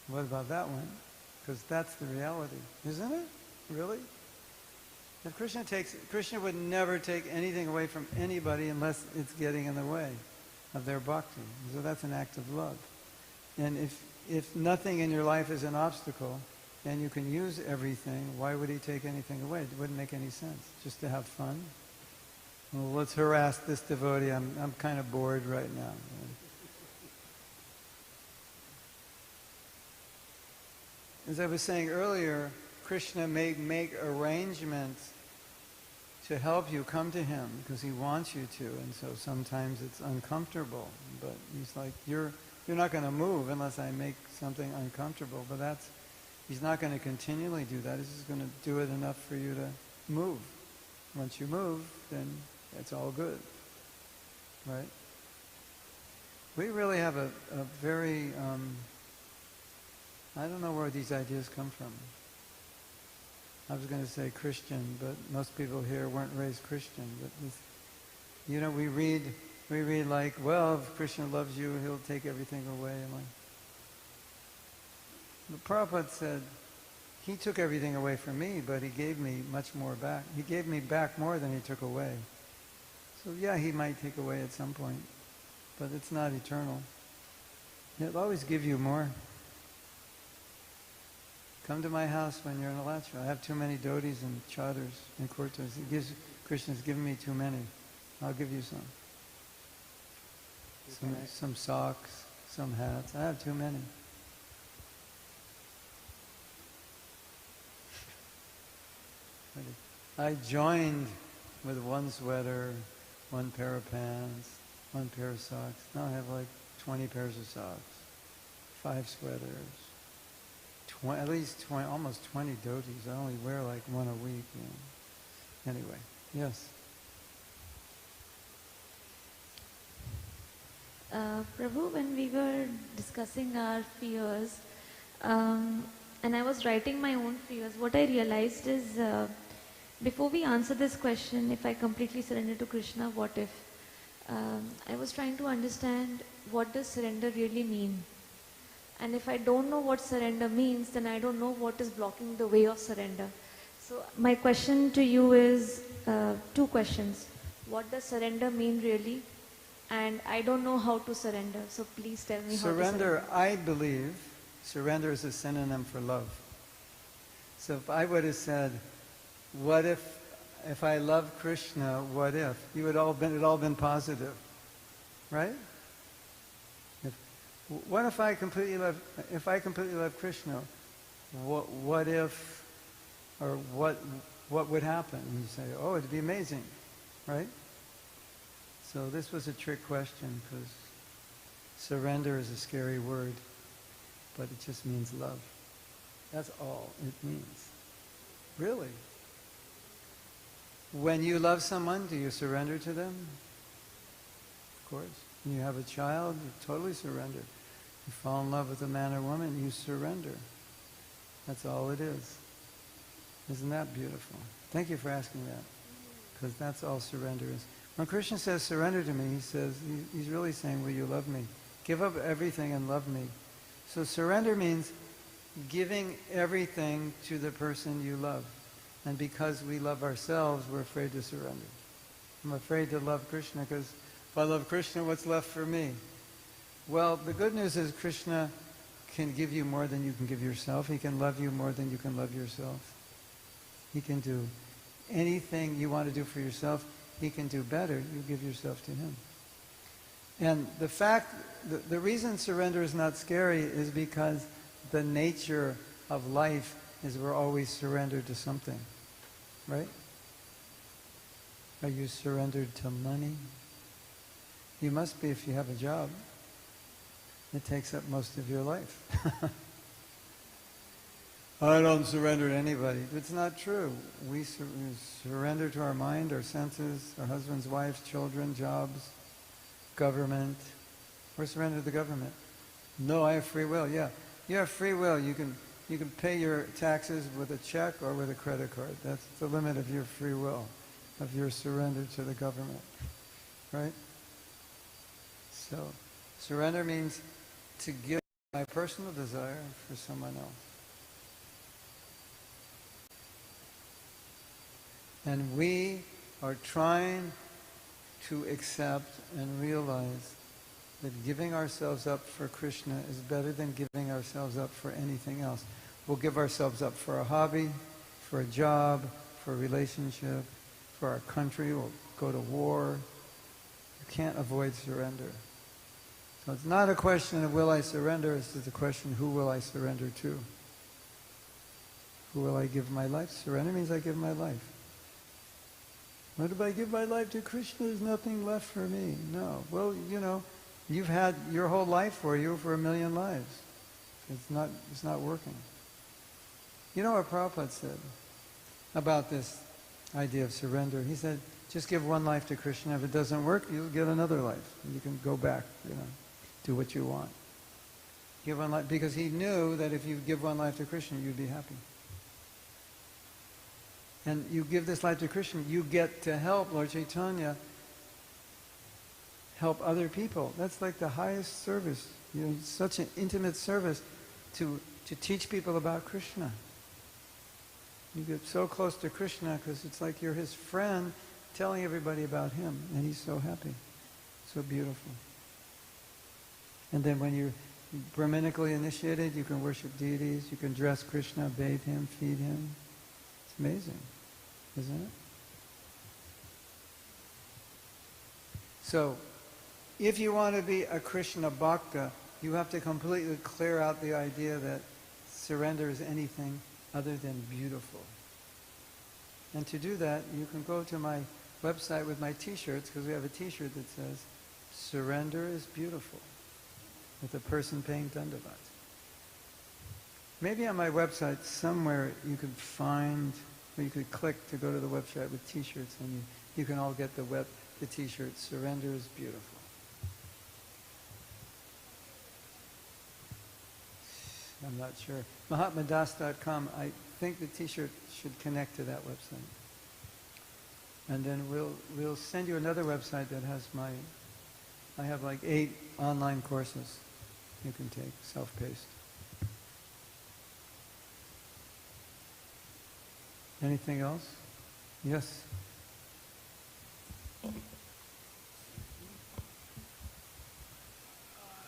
What about that one? Because that's the reality, isn't it? Really? If Krishna would never take anything away from anybody unless it's getting in the way of their bhakti. So that's an act of love. And if nothing in your life is an obstacle, and you can use everything, why would he take anything away? It wouldn't make any sense. Just to have fun. Well, let's harass this devotee. I'm kind of bored right now. As I was saying earlier, Krishna may make arrangements to help you come to him because he wants you to, and so sometimes it's uncomfortable. But he's like, you're not going to move unless I make something uncomfortable. But he's not going to continually do that. He's just going to do it enough for you to move. Once you move, then it's all good, right? We really have a very, I don't know where these ideas come from. I was going to say Christian, but most people here weren't raised Christian. But we read like, well, if Krishna loves you, he'll take everything away. And like, the Prabhupada said, he took everything away from me, but he gave me much more back. He gave me back more than he took away. So yeah, he might take away at some point, but it's not eternal. He'll always give you more. Come to my house when you're in Alachua. I have too many dhotis and chadars and kurtas. Krishna's given me too many. I'll give you some. Some socks, some hats. I have too many. I joined with one sweater, one pair of pants, one pair of socks. Now I have like 20 pairs of socks, 5 sweaters, at least 20, almost 20 dhotis. I only wear like one a week. Anyway, yes. Prabhu, when we were discussing our fears, and I was writing my own fears, what I realized is, before we answer this question, if I completely surrender to Krishna, what if? I was trying to understand what does surrender really mean. And if I don't know what surrender means, then I don't know what is blocking the way of surrender. So my question to you is 2 questions. What does surrender mean really? And I don't know how to surrender, so please tell me how to surrender. I believe, surrender is a synonym for love. So if I would have said, what if I love Krishna, what if? It would all been positive, right? What if I completely love Krishna? What if, or what would happen? And you say, oh, it'd be amazing, right? So this was a trick question because surrender is a scary word, but it just means love. That's all it means. Really. When you love someone, do you surrender to them? Of course. When you have a child, you totally surrender. You fall in love with a man or woman, you surrender. That's all it is. Isn't that beautiful? Thank you for asking that, because that's all surrender is. When Krishna says surrender to me, he's really saying, will you love me? Give up everything and love me. So surrender means giving everything to the person you love. And because we love ourselves, we're afraid to surrender. I'm afraid to love Krishna because if I love Krishna, what's left for me? Well, the good news is Krishna can give you more than you can give yourself. He can love you more than you can love yourself. He can do anything you want to do for yourself. He can do better. You give yourself to him. And the reason surrender is not scary is because the nature of life is we're always surrendered to something. Right? Are you surrendered to money? You must be if you have a job. It takes up most of your life. I don't surrender to anybody. It's not true. We surrender to our mind, our senses, our husbands, wives, children, jobs, government. We're surrendered to the government. No, I have free will. Yeah, you have free will. You can pay your taxes with a check or with a credit card. That's the limit of your free will, of your surrender to the government. Right? So, surrender means to give my personal desire for someone else. And we are trying to accept and realize that giving ourselves up for Krishna is better than giving ourselves up for anything else. We'll give ourselves up for a hobby, for a job, for a relationship, for our country. We'll go to war. You can't avoid surrender. So it's not a question of will I surrender, it's just a question who will I surrender to? Who will I give my life? Surrender means I give my life. What if I give my life to Krishna? There's nothing left for me. No. Well, you've had your whole life for you for 1,000,000 lives. It's not working. You know what Prabhupada said about this idea of surrender? He said, just give one life to Krishna. If it doesn't work, you'll get another life. And you can go back, do what you want. Give one life, because he knew that if you give one life to Krishna, you'd be happy. And you give this life to Krishna, you get to help Lord Chaitanya help other people. That's like the highest service. Such an intimate service to teach people about Krishna. You get so close to Krishna because it's like you're his friend telling everybody about him, and he's so happy. So beautiful. And then when you're Brahmanically initiated, you can worship deities, you can dress Krishna, bathe him, feed him. It's amazing, isn't it? So, if you want to be a Krishna Bhakta, you have to completely clear out the idea that surrender is anything other than beautiful. And to do that, you can go to my website with my t-shirts, because we have a t-shirt that says, "Surrender is beautiful," with a person paying Dandavat. Maybe on my website somewhere you could find, or you could click to go to the website with t-shirts, and you can all get the t-shirt, "Surrender is beautiful." I'm not sure. MahatmaDas.com, I think the t-shirt should connect to that website. And then we'll send you another website that has I have like 8 online courses you can take, self-paced. Anything else? Yes?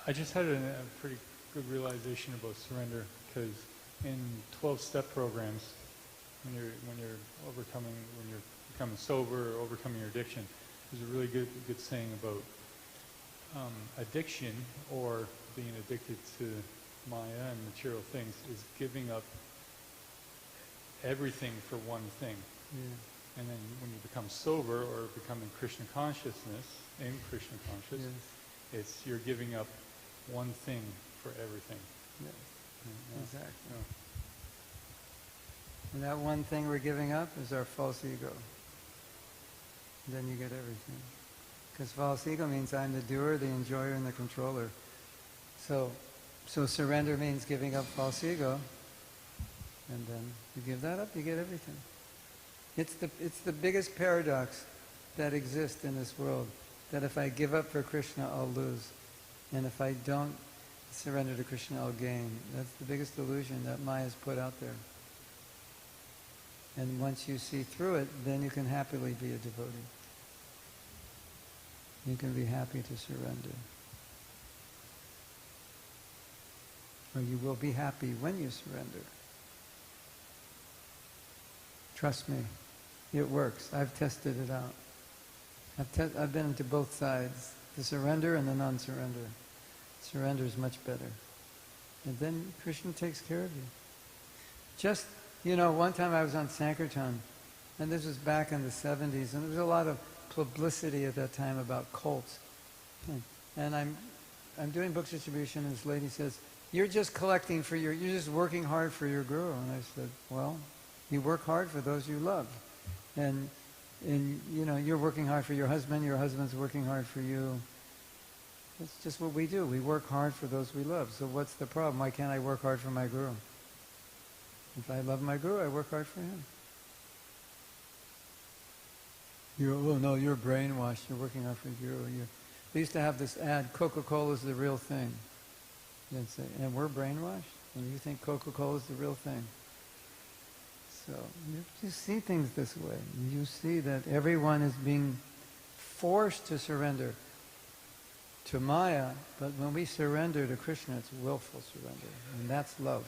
I just had a pretty good realization about surrender, because in 12-step programs, when you're becoming sober or overcoming your addiction, there's a really good saying about addiction, or being addicted to Maya and material things, is giving up everything for one thing. Yeah. And then when you become sober or become in Krishna consciousness, it's you're giving up one thing for everything. Yes. Yeah. Exactly. Yeah. And that one thing we're giving up is our false ego. And then you get everything. Because false ego means I'm the doer, the enjoyer, and the controller. So surrender means giving up false ego. And then you give that up, you get everything. It's the biggest paradox that exists in this world, that if I give up for Krishna, I'll lose. And if I don't surrender to Krishna, I'll gain. That's the biggest illusion that Maya's put out there. And once you see through it, then you can happily be a devotee. You can be happy to surrender. Or you will be happy when you surrender. Trust me, it works. I've tested it out. I've been into both sides, the surrender and the non-surrender. Surrender is much better. And then Krishna takes care of you. Just, one time I was on Sankirtan, and this was back in the 70s, and there was a lot of publicity at that time about cults. And I'm doing book distribution, and this lady says, you're just working hard for your guru. And I said, well, you work hard for those you love. And you're working hard for your husband's working hard for you. That's just what we do. We work hard for those we love. So what's the problem? Why can't I work hard for my guru? If I love my guru, I work hard for him. No, you're brainwashed. You're working hard for your guru. They used to have this ad, Coca-Cola is the real thing. And we're brainwashed, and you think Coca-Cola is the real thing. So you see things this way. You see that everyone is being forced to surrender to Maya, but when we surrender to Krishna, it's willful surrender, and that's love.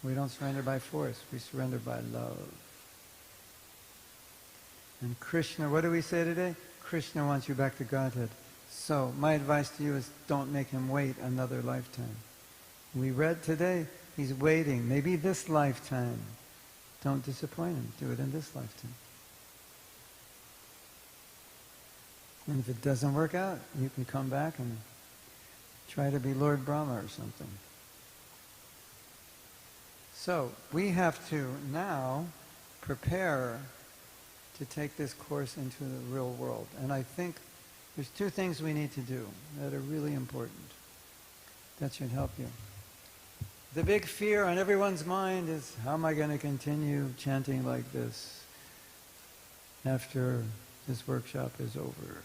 We don't surrender by force, we surrender by love. And Krishna, what do we say today? Krishna wants you back to Godhead. So my advice to you is don't make him wait another lifetime. We read today, he's waiting, maybe this lifetime. Don't disappoint him, do it in this lifetime. And if it doesn't work out, you can come back and try to be Lord Brahma or something. So we have to now prepare to take this course into the real world. And I think there's two things we need to do that are really important. That should help you. The big fear on everyone's mind is, how am I going to continue chanting like this after this workshop is over?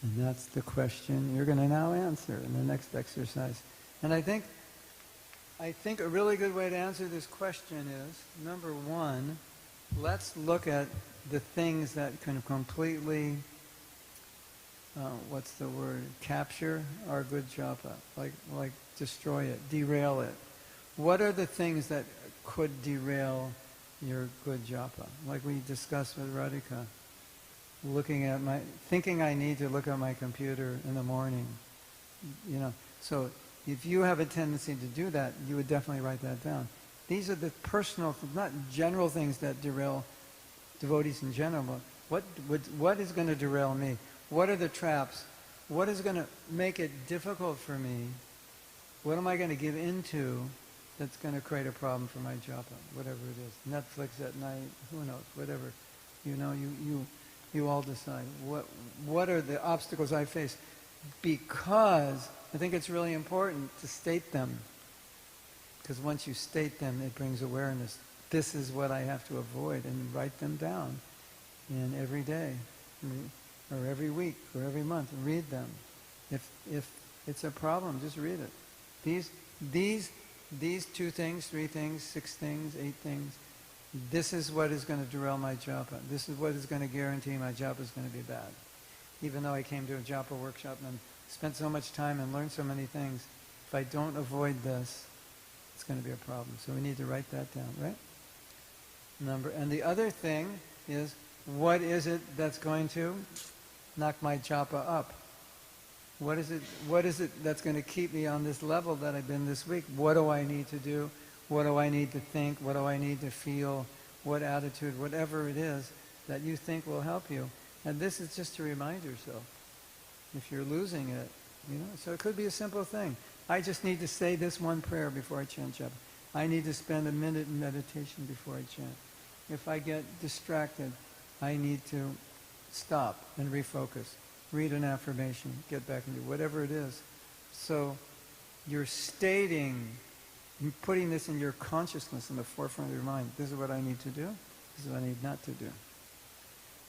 And that's the question you're going to now answer in the next exercise. And I think a really good way to answer this question is, number one, let's look at the things that can completely, capture our good japa, like destroy it, derail it. What are the things that could derail your good japa? Like we discussed with Radhika, thinking I need to look at my computer in the morning, so if you have a tendency to do that, you would definitely write that down. These are the personal, not general things that derail devotees in general, but what is going to derail me? What are the traps? What is going to make it difficult for me? What am I going to give into that's going to create a problem for my japa? Whatever it is. Netflix at night, who knows, whatever. You all decide. What are the obstacles I face? Because I think it's really important to state them. Because once you state them, it brings awareness. This is what I have to avoid, and write them down. And every day, or every week, or every month, read them. If it's a problem, just read it. These 2 things, 3 things, 6 things, 8 things, this is what is going to derail my japa. This is what is going to guarantee my japa is going to be bad. Even though I came to a japa workshop and spent so much time and learned so many things, if I don't avoid this, it's going to be a problem. So we need to write that down, right? And the other thing is, what is it that's going to knock my japa up? What is it that's going to keep me on this level that I've been this week? What do I need to do? What do I need to think? What do I need to feel? What attitude? Whatever it is that you think will help you. And this is just to remind yourself. If you're losing it, so it could be a simple thing. I just need to say this one prayer before I chant japa. I need to spend a minute in meditation before I chant. If I get distracted, I need to stop and refocus. Read an affirmation, get back into whatever it is. So you're putting this in your consciousness in the forefront of your mind. This is what I need to do. This is what I need not to do.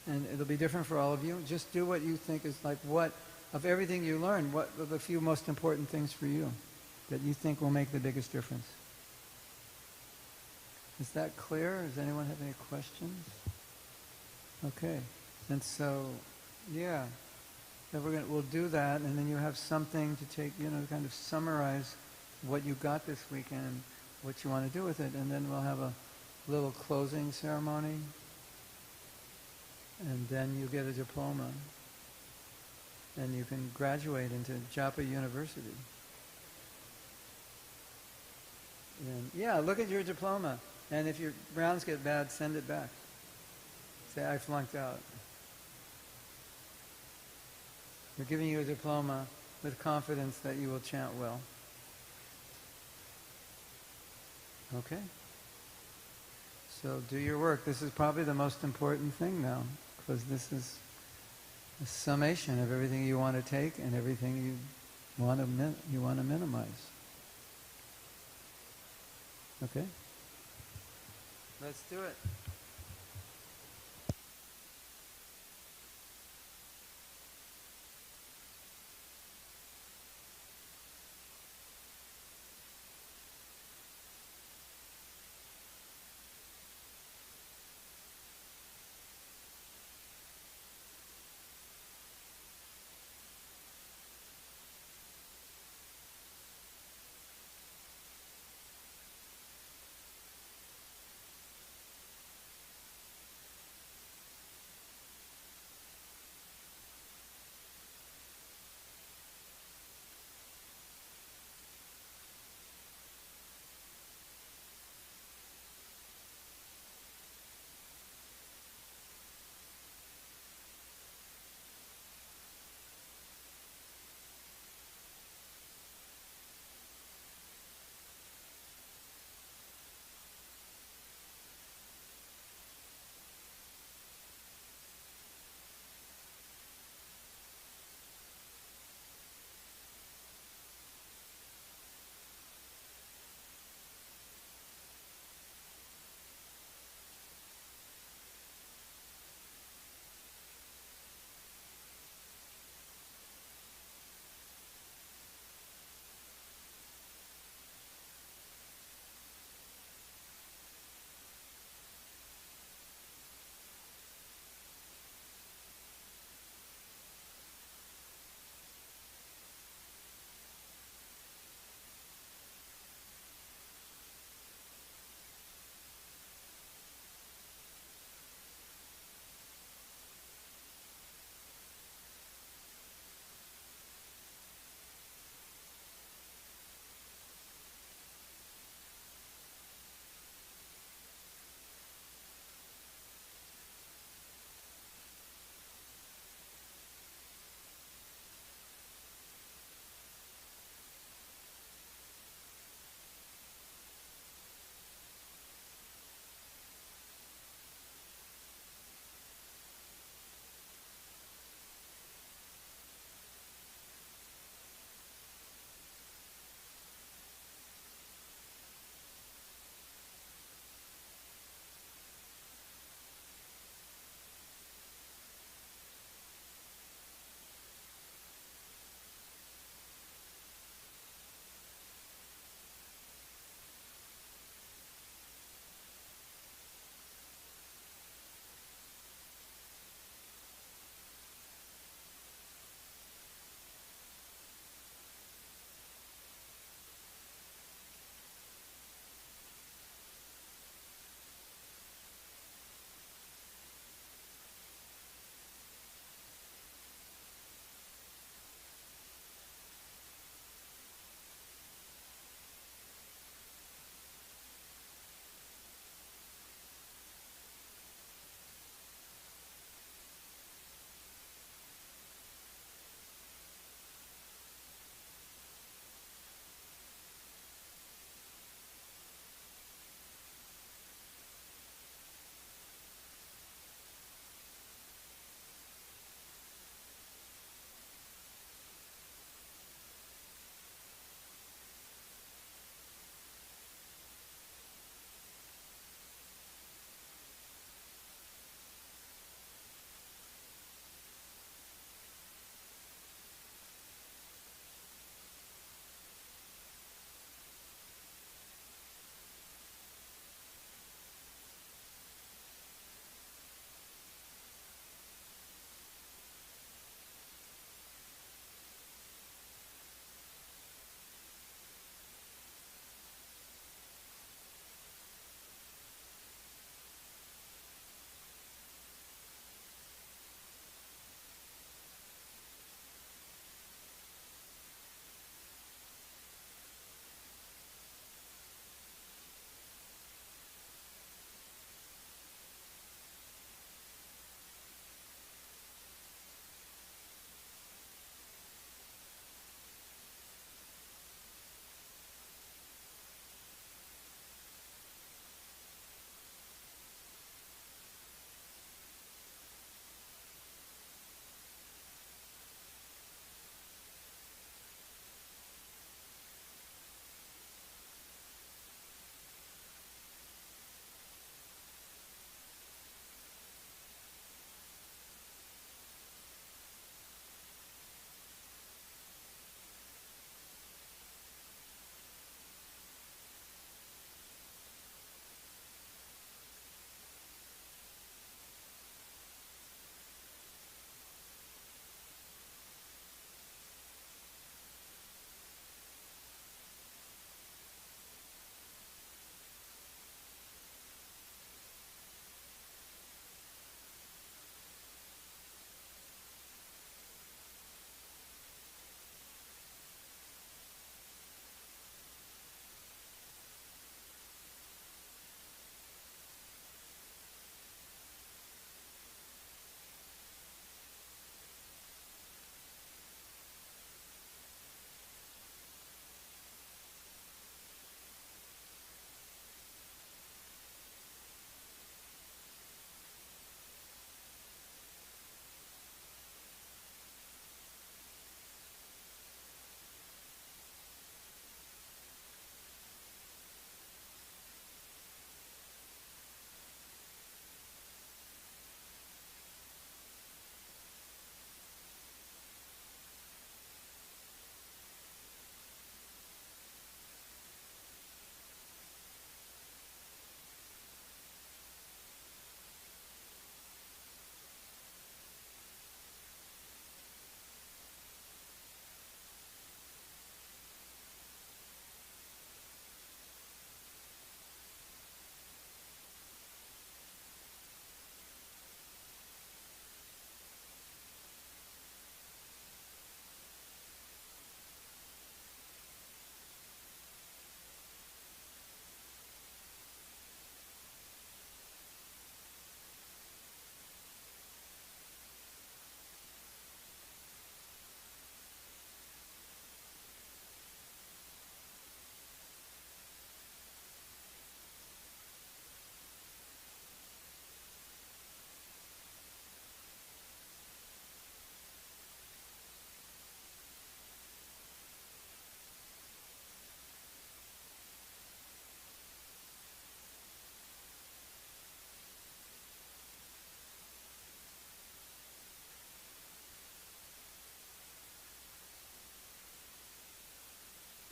And it'll be different for all of you. Just do what you think is of everything you learn, what are the few most important things for you that you think will make the biggest difference? Is that clear? Does anyone have any questions? Okay. And so, yeah. Then we'll do that, and then you have something to take, kind of summarize what you got this weekend, what you want to do with it, and then we'll have a little closing ceremony, and then you get a diploma, and you can graduate into Japa University. And yeah, look at your diploma, and if your rounds get bad, send it back. Say, I flunked out. We're giving you a diploma with confidence that you will chant well. Okay? So do your work. This is probably the most important thing now, because this is a summation of everything you want to take and everything you want to minimize. Okay? Let's do it.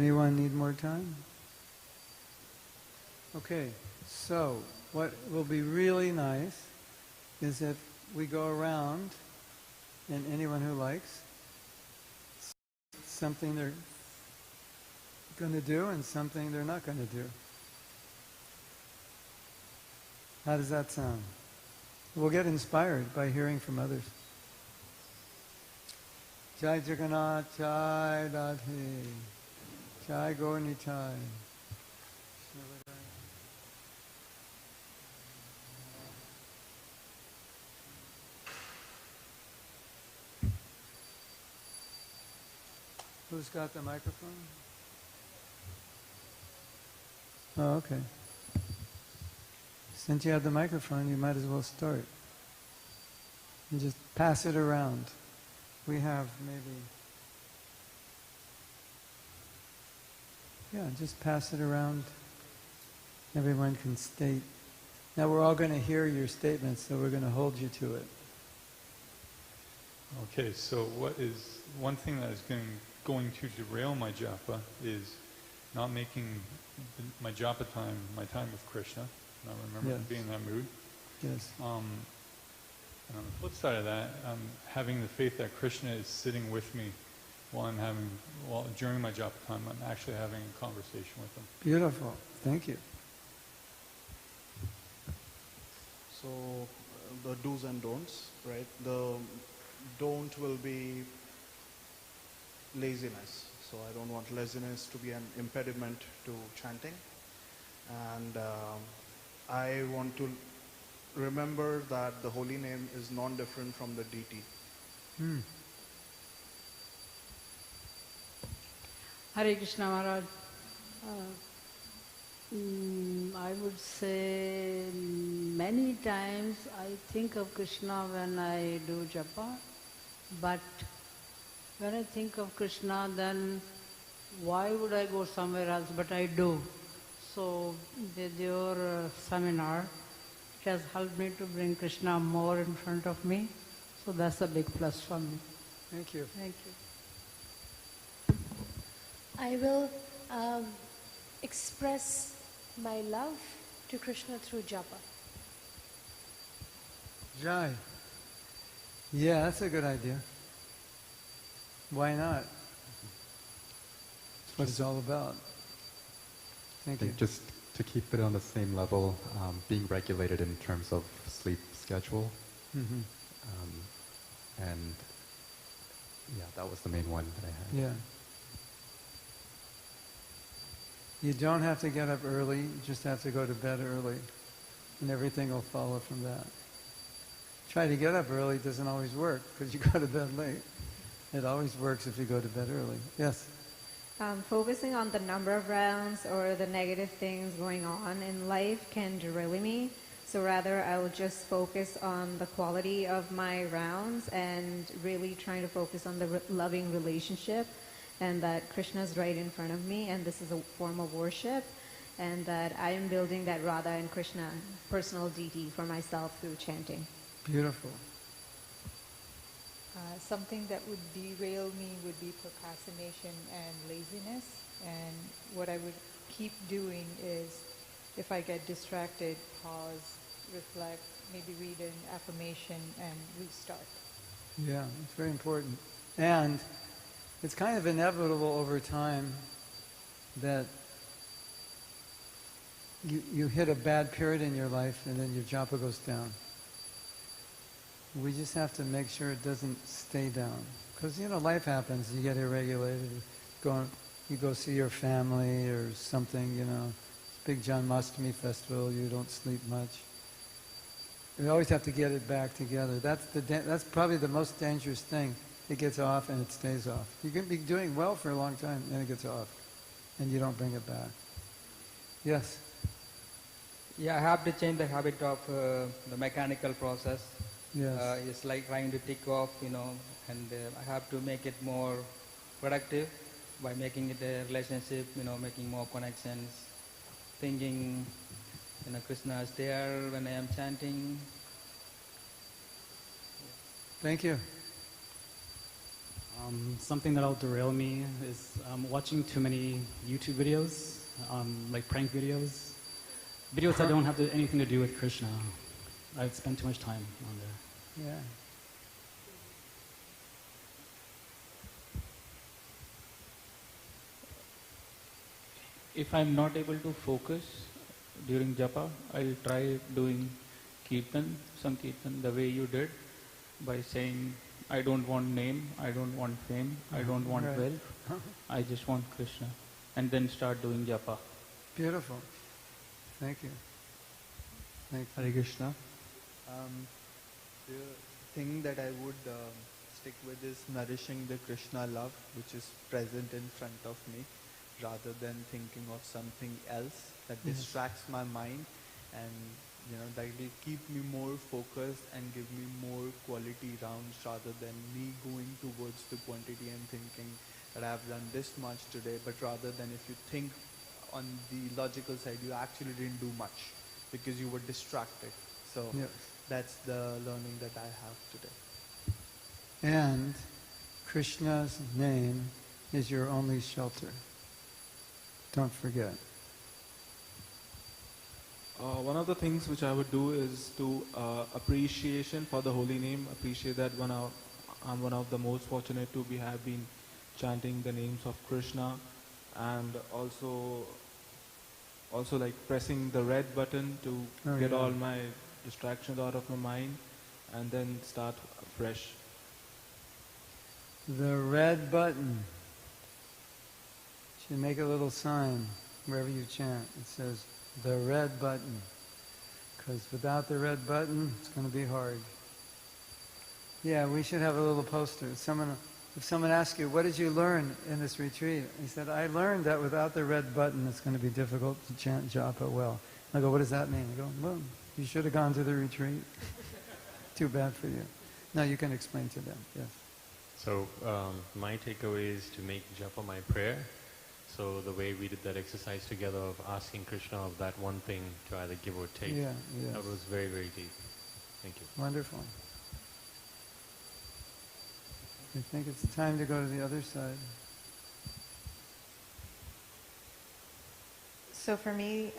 Anyone need more time? Okay, so what will be really nice is if we go around and anyone who likes something they're going to do and something they're not going to do. How does that sound? We'll get inspired by hearing from others. Jai Jagannath, Jai Radhe, Jai Gaur Nitai. Who's got the microphone? Oh, okay. Since you have the microphone, you might as well start. And just pass it around. We have maybe... Yeah, just pass it around. Everyone can state. Now we're all going to hear your statements, so we're going to hold you to it. Okay, so one thing that is going to derail my japa is not making my japa time my time with Krishna. And I remember being in that mood. Yes. And on the flip side of that, having the faith that Krishna is sitting with me during my japa time, I'm actually having a conversation with him. Beautiful. Thank you. So the do's and don'ts, right? The don't will be laziness. So I don't want laziness to be an impediment to chanting. And I want to remember that the holy name is non-different from the deity. Hare Krishna Maharaj. I would say many times I think of Krishna when I do japa, but when I think of Krishna, then why would I go somewhere else? But I do. So with your seminar, it has helped me to bring Krishna more in front of me. So that's a big plus for me. Thank you. Thank you. I will express my love to Krishna through japa. Jai. Yeah, that's a good idea. Why not? That's what it's all about. Thank you. Just to keep it on the same level, being regulated in terms of sleep schedule. Mm-hmm. And yeah, that was the main one that I had. Yeah. You don't have to get up early, you just have to go to bed early, and everything will follow from that. Try to get up early doesn't always work, because you go to bed late. It always works if you go to bed early. Yes? Focusing on the number of rounds or the negative things going on in life can derail me. So rather, I will just focus on the quality of my rounds and really trying to focus on the loving relationship, and that Krishna is right in front of me, and this is a form of worship, and that I am building that Radha and Krishna personal deity for myself through chanting. Beautiful. Something that would derail me would be procrastination and laziness. And what I would keep doing is, if I get distracted, pause, reflect, maybe read an affirmation and restart. Yeah, it's very important. And it's kind of inevitable over time that you hit a bad period in your life and then your japa goes down. We just have to make sure it doesn't stay down. Because, life happens. You get irregulated. You go see your family or something, It's big Janmashtami festival. You don't sleep much. We always have to get it back together. That's probably the most dangerous thing. It gets off and it stays off. You can be doing well for a long time and it gets off. And you don't bring it back. Yes? Yeah, I have to change the habit of the mechanical process. Yes. It's like trying to tick off, and I have to make it more productive by making it a relationship, making more connections, thinking, Krishna is there when I am chanting. Thank you. Something that'll derail me is watching too many YouTube videos, like prank videos. Videos that don't have anything to do with Krishna. I've spent too much time on there. Yeah. If I'm not able to focus during japa, I'll try doing some kirtan the way you did, by saying, I don't want name, I don't want fame, I don't want Right. wealth, I just want Krishna. And then start doing japa. Beautiful. Thank you. Thank you. Hare Krishna. The thing that I would stick with is nourishing the Krishna love which is present in front of me, rather than thinking of something else that Yes. distracts my mind, and that will keep me more focused and give me more quality rounds, rather than me going towards the quantity and thinking that I have done this much today, but rather than if you think on the logical side, you actually didn't do much because you were distracted. So Yes. that's the learning that I have today. And Krishna's name is your only shelter. Don't forget. One of the things which I would do is to appreciation for the holy name. Appreciate that I'm one of the most fortunate to have been chanting the names of Krishna, and also like pressing the red button to get all my distractions out of my mind, and then start fresh. The red button. You make a little sign wherever you chant. It says, the red button. Because without the red button, it's going to be hard. Yeah, we should have a little poster. If someone asks you, what did you learn in this retreat? He said, I learned that without the red button, it's going to be difficult to chant japa well. I go, what does that mean? I go, well, you should have gone to the retreat. Too bad for you. No, you can explain to them, yes. So my takeaway is to make japa my prayer. So the way we did that exercise together of asking Krishna of that one thing to either give or take, Yeah, yes. that was very, very deep. Thank you. Wonderful. I think it's time to go to the other side. So for me,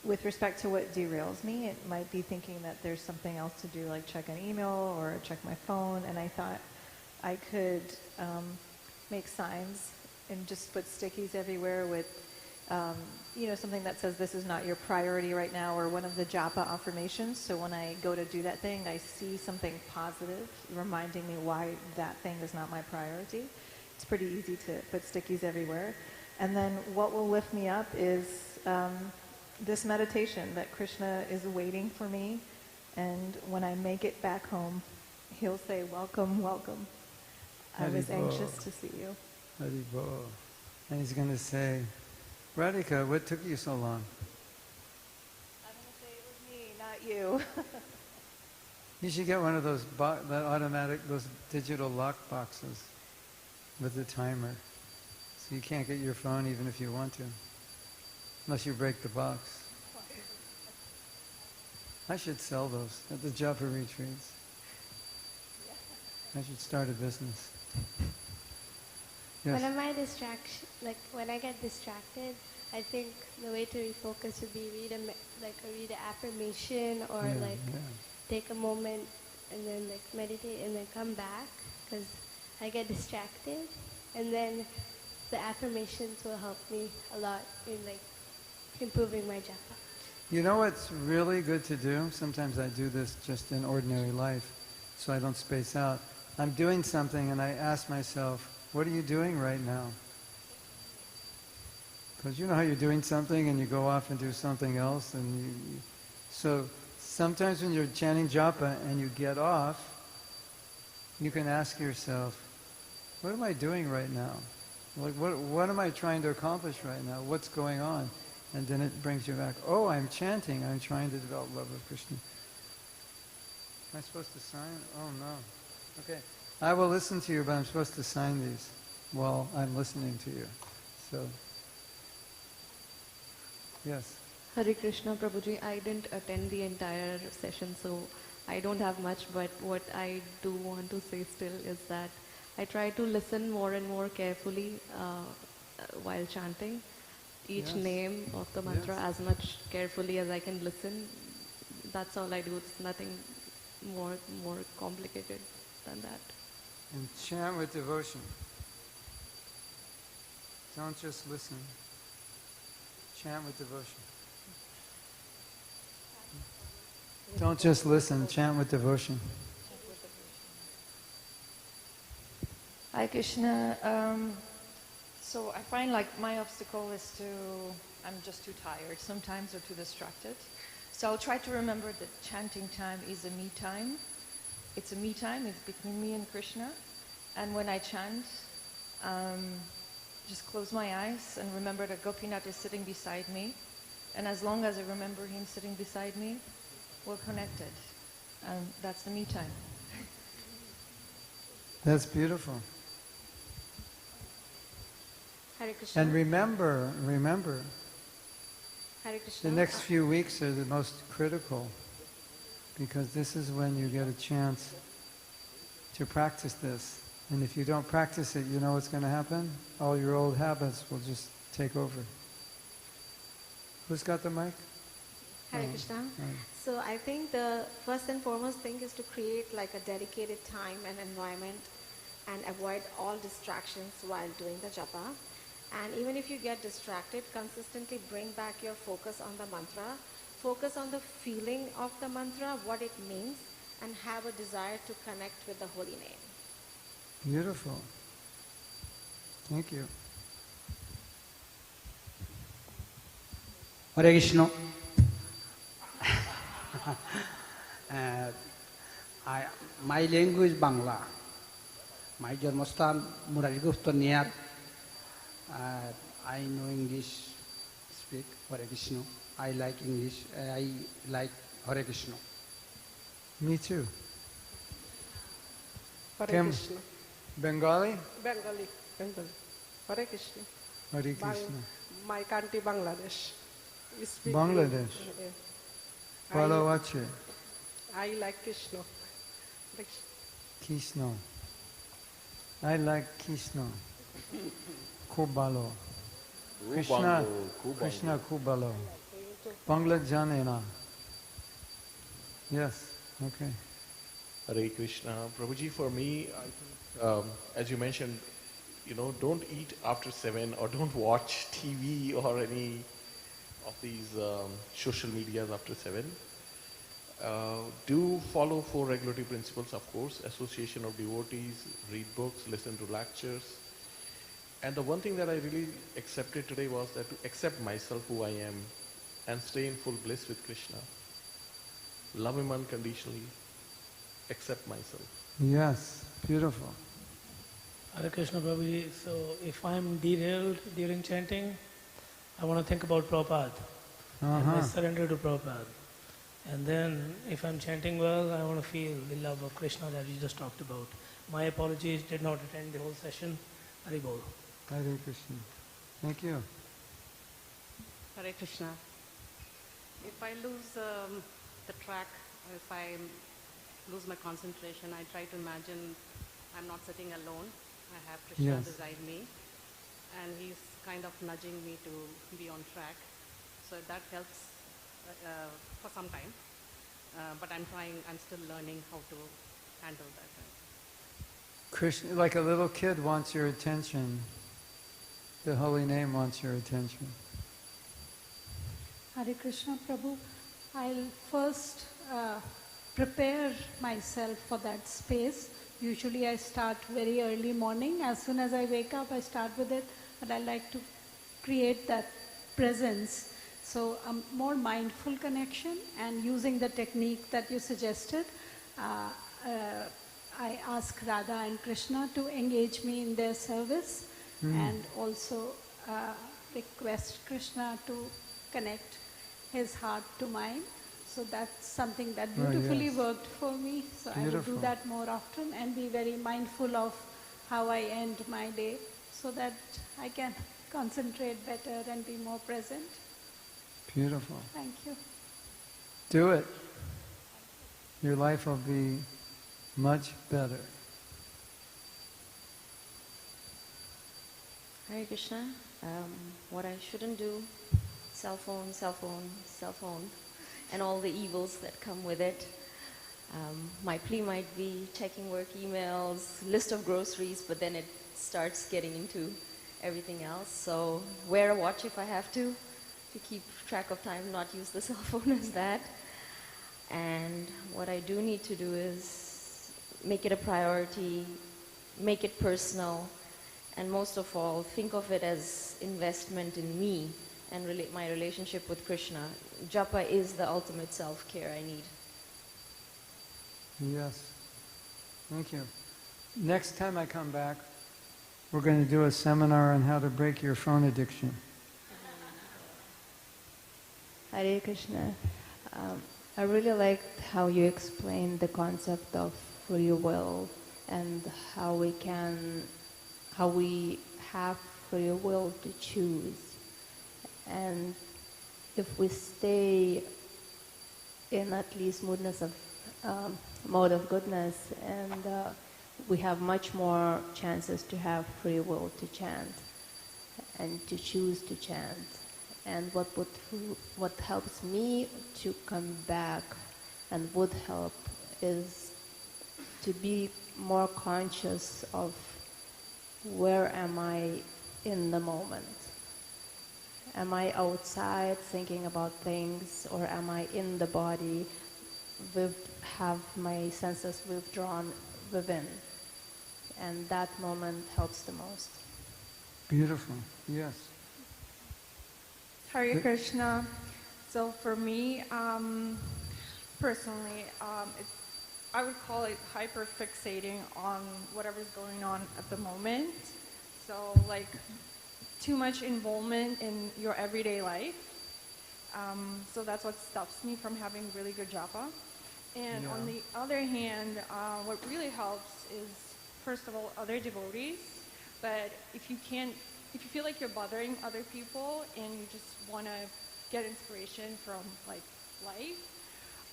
with respect to what derails me, it might be thinking that there's something else to do, like check an email or check my phone, and I thought I could make signs and just put stickies everywhere with, something that says this is not your priority right now, or one of the japa affirmations. So when I go to do that thing, I see something positive reminding me why that thing is not my priority. It's pretty easy to put stickies everywhere. And then what will lift me up is this meditation that Krishna is waiting for me. And when I make it back home, he'll say, welcome, welcome. I was anxious to see you. Haribol. And he's going to say, Radhika, what took you so long? I'm going to say it was me, not you. You should get one of those those digital lock boxes with the timer. So you can't get your phone even if you want to, unless you break the box. I should sell those at the Japa retreats. I should start a business. Yes. One of my when I get distracted, I think the way to refocus would be read an affirmation, or take a moment and then meditate and then come back, because I get distracted, and then the affirmations will help me a lot in improving my japa. You know what's really good to do? Sometimes I do this just in ordinary life, so I don't space out. I'm doing something and I ask myself, what are you doing right now? Because you know how you're doing something and you go off and do something else, and so sometimes when you're chanting japa and you get off, you can ask yourself, what am I doing right now? What am I trying to accomplish right now? What's going on? And then it brings you back, oh, I'm chanting, I'm trying to develop love of Krishna. Am I supposed to sign? Oh no. Okay. I will listen to you, but I'm supposed to sign these while I'm listening to you. So, yes. Hare Krishna, Prabhuji. I didn't attend the entire session, so I don't have much, but what I do want to say still is that I try to listen more and more carefully while chanting each name of the mantra as much carefully as I can listen. That's all I do. It's nothing more complicated than that. And chant with devotion. Don't just listen. Chant with devotion. Don't just listen, chant with devotion. Hi Krishna. So I find like my obstacle is I'm just too tired sometimes or too distracted. So I'll try to remember that chanting time is a me time. It's a me time, it's between me and Krishna. And when I chant, just close my eyes and remember that Gopinath is sitting beside me. And as long as I remember him sitting beside me, we're connected. And that's the me time. That's beautiful. Hare Krishna. And remember, Hare Krishna. the next few weeks are the most critical, because this is when you get a chance to practice this. And if you don't practice it, you know what's going to happen? All your old habits will just take over. Who's got the mic? Hare Krishna. Right. So I think the first and foremost thing is to create like a dedicated time and environment and avoid all distractions while doing the japa. And even if you get distracted, consistently bring back your focus on the mantra. Focus on the feeling of the mantra, what it means, and have a desire to connect with the holy name. Beautiful. Thank you. Hare Krishna. My language is Bangla. My Janmastan Murarigupta near. I know English, speak Hare Krishna. I like English. I like Hare Krishna. Me too. Hare Kim, Krishna. Bengali? Bengali. Hare Krishna. Hare Krishna. My country Bangladesh. We speak Bangladesh. Balo ache. I like Krishna. Krishna. I like Krishna. Kubalo. Krishna. Krishna Kubalo. Bangla Janena. Yes. Okay. Hare Krishna. Prabhuji, for me, I think, as you mentioned, don't eat after 7 or don't watch TV or any of these social medias after 7. Do follow 4 regulatory principles, of course, association of devotees, read books, listen to lectures. And the one thing that I really accepted today was that to accept myself who I am and stay in full bliss with Krishna. Love him unconditionally, accept myself. Yes, beautiful. Hare Krishna Prabhuji, so if I'm derailed during chanting, I want to think about Prabhupada. And I surrender to Prabhupada. And then if I'm chanting well, I want to feel the love of Krishna that you just talked about. My apologies, did not attend the whole session. Hari Bol. Hare Krishna. Thank you. Hare Krishna. If I lose the track, if I lose my concentration, I try to imagine I'm not sitting alone. I have Krishna beside me, and he's kind of nudging me to be on track. So that helps for some time. But I'm still learning how to handle that. Krishna, like a little kid wants your attention. The holy name wants your attention. Hare Krishna Prabhu, I'll first prepare myself for that space. Usually I start very early morning. As soon as I wake up, I start with it. But I like to create that presence. So a more mindful connection, and using the technique that you suggested, I ask Radha and Krishna to engage me in their service, and also request Krishna to connect his heart to mine. So that's something that beautifully worked for me. So I will do that more often and be very mindful of how I end my day, so that I can concentrate better and be more present. Beautiful. Thank you. Do it. your life will be much better. Hare Krishna. What I shouldn't do, cell phone, cell phone, cell phone, and all the evils that come with it. My plea might be checking work emails, list of groceries, but then it starts getting into everything else. So wear a watch if I have to keep track of time, not use the cell phone as that. And what I do need to do is make it a priority, make it personal, and most of all, think of it as investment in me and my relationship with Krishna. Japa is the ultimate self-care I need. Yes. Thank you. Next time I come back, we're going to do a seminar on how to break your phone addiction. Hare Krishna. I really liked how you explained the concept of free will and how we have free will to choose. And if we stay in at least mode of goodness, and we have much more chances to have free will to chant and to choose to chant. And what helps me to come back and would help is to be more conscious of where am I in the moment. Am I outside thinking about things, or am I in the body, have my senses withdrawn within? And that moment helps the most. Beautiful. Yes. Hare Krishna. So for me, personally, I would call it hyper-fixating on whatever's going on at the moment. So like too much involvement in your everyday life. So that's what stops me from having really good japa. And on the other hand, what really helps is, first of all, other devotees. But if you feel like you're bothering other people and you just want to get inspiration from like life,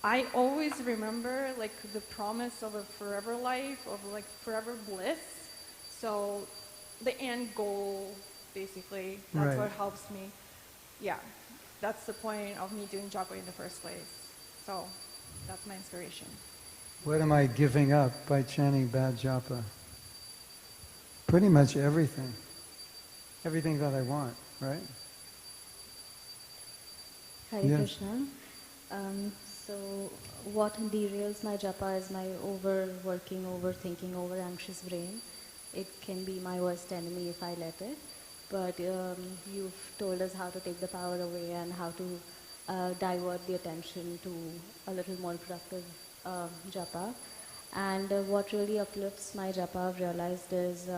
I always remember like the promise of a forever life, of like forever bliss. So the end goal, basically, that's what helps me. Yeah, that's the point of me doing japa in the first place. So that's my inspiration. What am I giving up by chanting bad japa? Pretty much everything. Everything that I want, right? Hare Krishna. So what derails my japa is my overworking, overthinking, over-anxious brain. It can be my worst enemy if I let it. But you've told us how to take the power away and how to divert the attention to a little more productive japa. And what really uplifts my japa, I've realized, is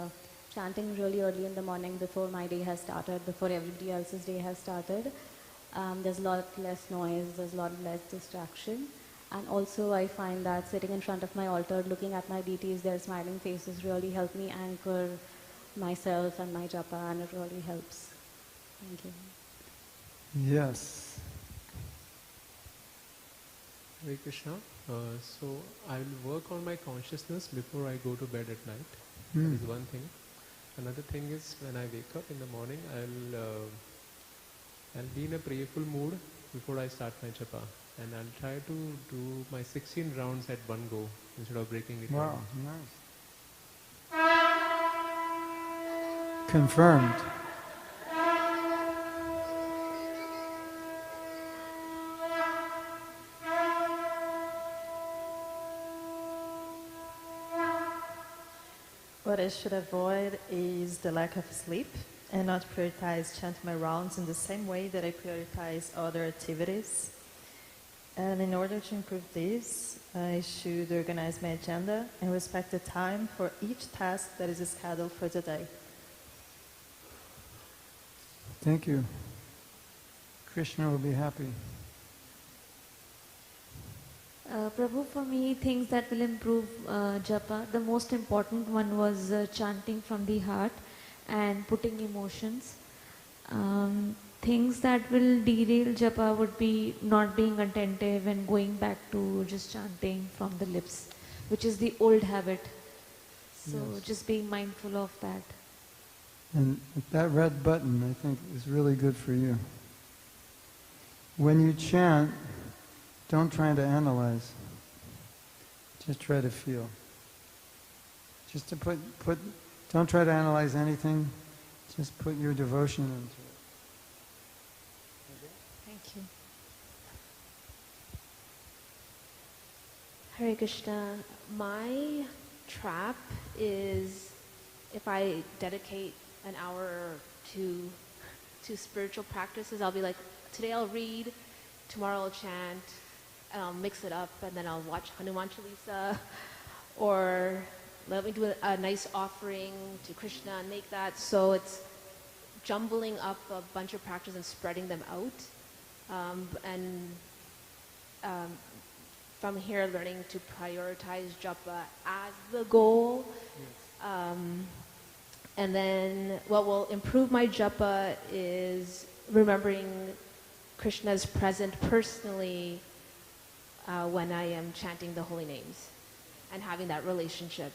chanting really early in the morning before my day has started, before everybody else's day has started. There's a lot less noise, there's a lot less distraction. And also I find that sitting in front of my altar, looking at my deities, their smiling faces really help me anchor myself and my japa, and it really helps. Thank you. Yes. Hare Krishna. So I will work on my consciousness before I go to bed at night. That is one thing. Another thing is when I wake up in the morning, I'll be in a prayerful mood before I start my japa, and I'll try to do my 16 rounds at one go instead of breaking it Wow, down. nice. Confirmed. What I should avoid is the lack of sleep and not prioritize chanting my rounds in the same way that I prioritize other activities. And in order to improve this, I should organize my agenda and respect the time for each task that is scheduled for the day. Thank you. Krishna will be happy. Prabhu, for me, things that will improve japa, the most important one was chanting from the heart and putting emotions. things that will derail japa would be not being attentive and going back to just chanting from the lips, which is the old habit. So Yes. just being mindful of that. And that red button, I think, is really good for you. When you chant, don't try to analyze. Just try to feel. Just to don't try to analyze anything. Just put your devotion into it. Thank you. Hare Krishna. My trap is if I dedicate an hour to spiritual practices, I'll be like, today I'll read, tomorrow I'll chant, and I'll mix it up, and then I'll watch Hanuman Chalisa, or let me do a nice offering to Krishna and make that. So it's jumbling up a bunch of practices and spreading them out. From here, learning to prioritize japa as the goal. And then what will improve my japa is remembering Krishna's present personally when I am chanting the holy names and having that relationship.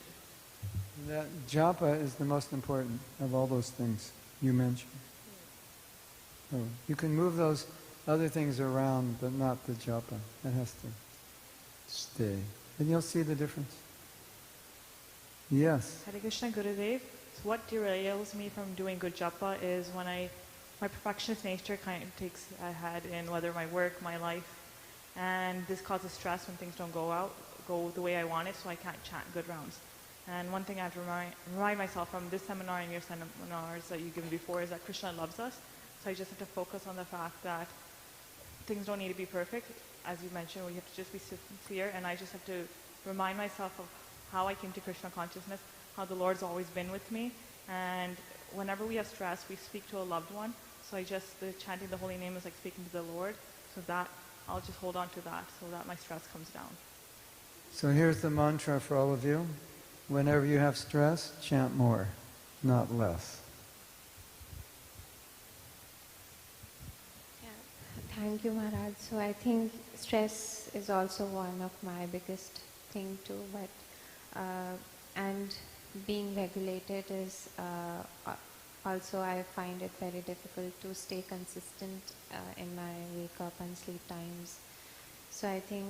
That japa is the most important of all those things you mentioned. So you can move those other things around, but not the japa. That has to stay. And you'll see the difference. Yes. Hare Krishna Gurudev. So what derails me from doing good japa is when my perfectionist nature kind of takes ahead in whether my work, my life, and this causes stress when things don't go the way I want it, so I can't chant good rounds. And one thing I have to remind myself from this seminar and your seminars that you've given before is that Krishna loves us. So I just have to focus on the fact that things don't need to be perfect. As you mentioned, we have to just be sincere, and I just have to remind myself of how I came to Krishna consciousness, how the Lord's always been with me, and whenever we have stress, we speak to a loved one. So chanting the holy name is like speaking to the Lord, so that I'll just hold on to that so that my stress comes down. So here's the mantra for all of you. Whenever you have stress, chant more, not less. Thank you, Maharaj. So I think stress is also one of my biggest thing too, but and being regulated is also I find it very difficult to stay consistent in my wake up and sleep times. So I think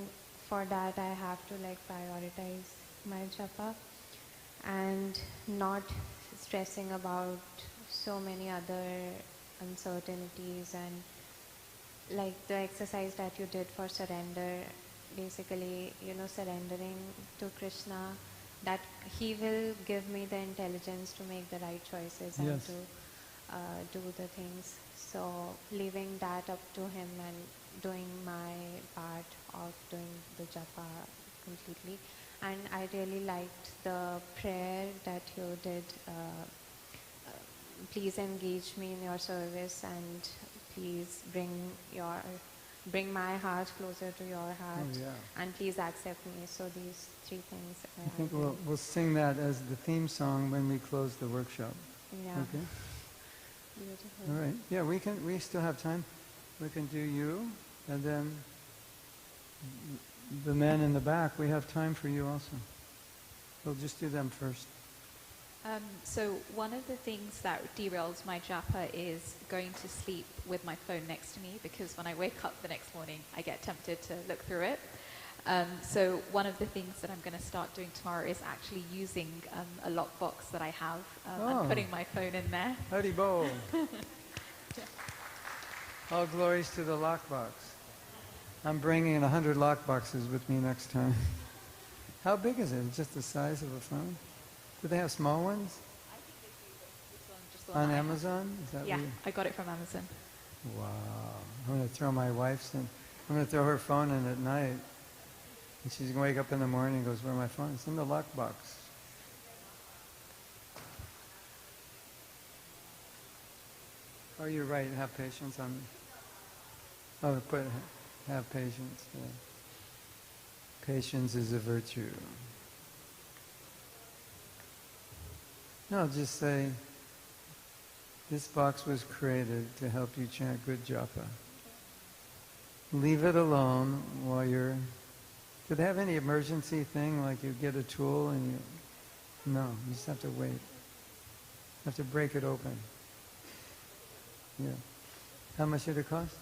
for that I have to prioritize my japa and not stressing about so many other uncertainties, and like the exercise that you did for surrender, basically, surrendering to Krishna, that he will give me the intelligence to make the right choices and Yes. to do the things. So leaving that up to him and doing my part of doing the japa completely. And I really liked the prayer that you did. Please engage me in your service, and please bring my heart closer to your heart, Oh, yeah. and please accept me. So these three things. I think we'll sing that as the theme song when we close the workshop. Yeah. Okay? Beautiful. All right. Yeah, we still have time. We can do you, and then the men in the back, we have time for you also. We'll just do them first. So one of the things that derails my japa is going to sleep with my phone next to me, because when I wake up the next morning, I get tempted to look through it. So one of the things that I'm going to start doing tomorrow is actually using a lockbox that I have and putting my phone in there. Hari Bol. All glories to the lockbox. I'm bringing 100 lockboxes with me next time. How big is it? Just the size of a phone? Do they have small ones? I think they do, but this one, just the one On I have. Amazon? Is that Yeah, where you- I got it from Amazon. Wow. I'm going to throw my wife's in. I'm going to throw her phone in at night. And she's going to wake up in the morning and goes, where's my phone? It's in the lockbox. Oh, you're right. Have patience on me. Oh, have patience. Yeah. Patience is a virtue. No, just say, This box was created to help you chant good japa. Leave it alone while you're... Do they have any emergency thing, like you get a tool and you... No, you just have to wait. You have to break it open. Yeah. How much did it cost?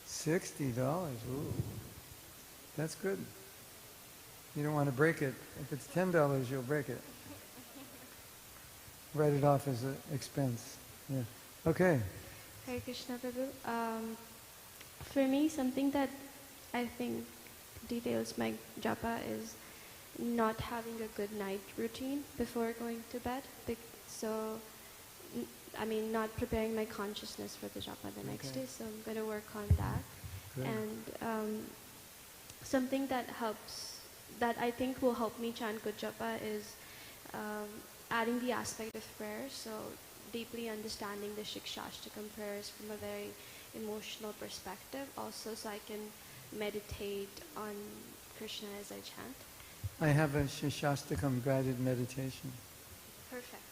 $60. Ooh. That's good. You don't want to break it. If it's $10, you'll break it. Write it off as an expense. Yeah. Okay. Hare Krishna Prabhu. For me, something that I think details my japa is not having a good night routine before going to bed. So, I mean, not preparing my consciousness for the japa the next day. So I'm going to work on that. Good. And something that helps, that I think will help me chant good japa is adding the aspect of prayer. So deeply understanding the Shikshashtakam prayers from a very emotional perspective. Also, so I can meditate on Krishna as I chant. I have a Shikshashtakam guided meditation. Perfect.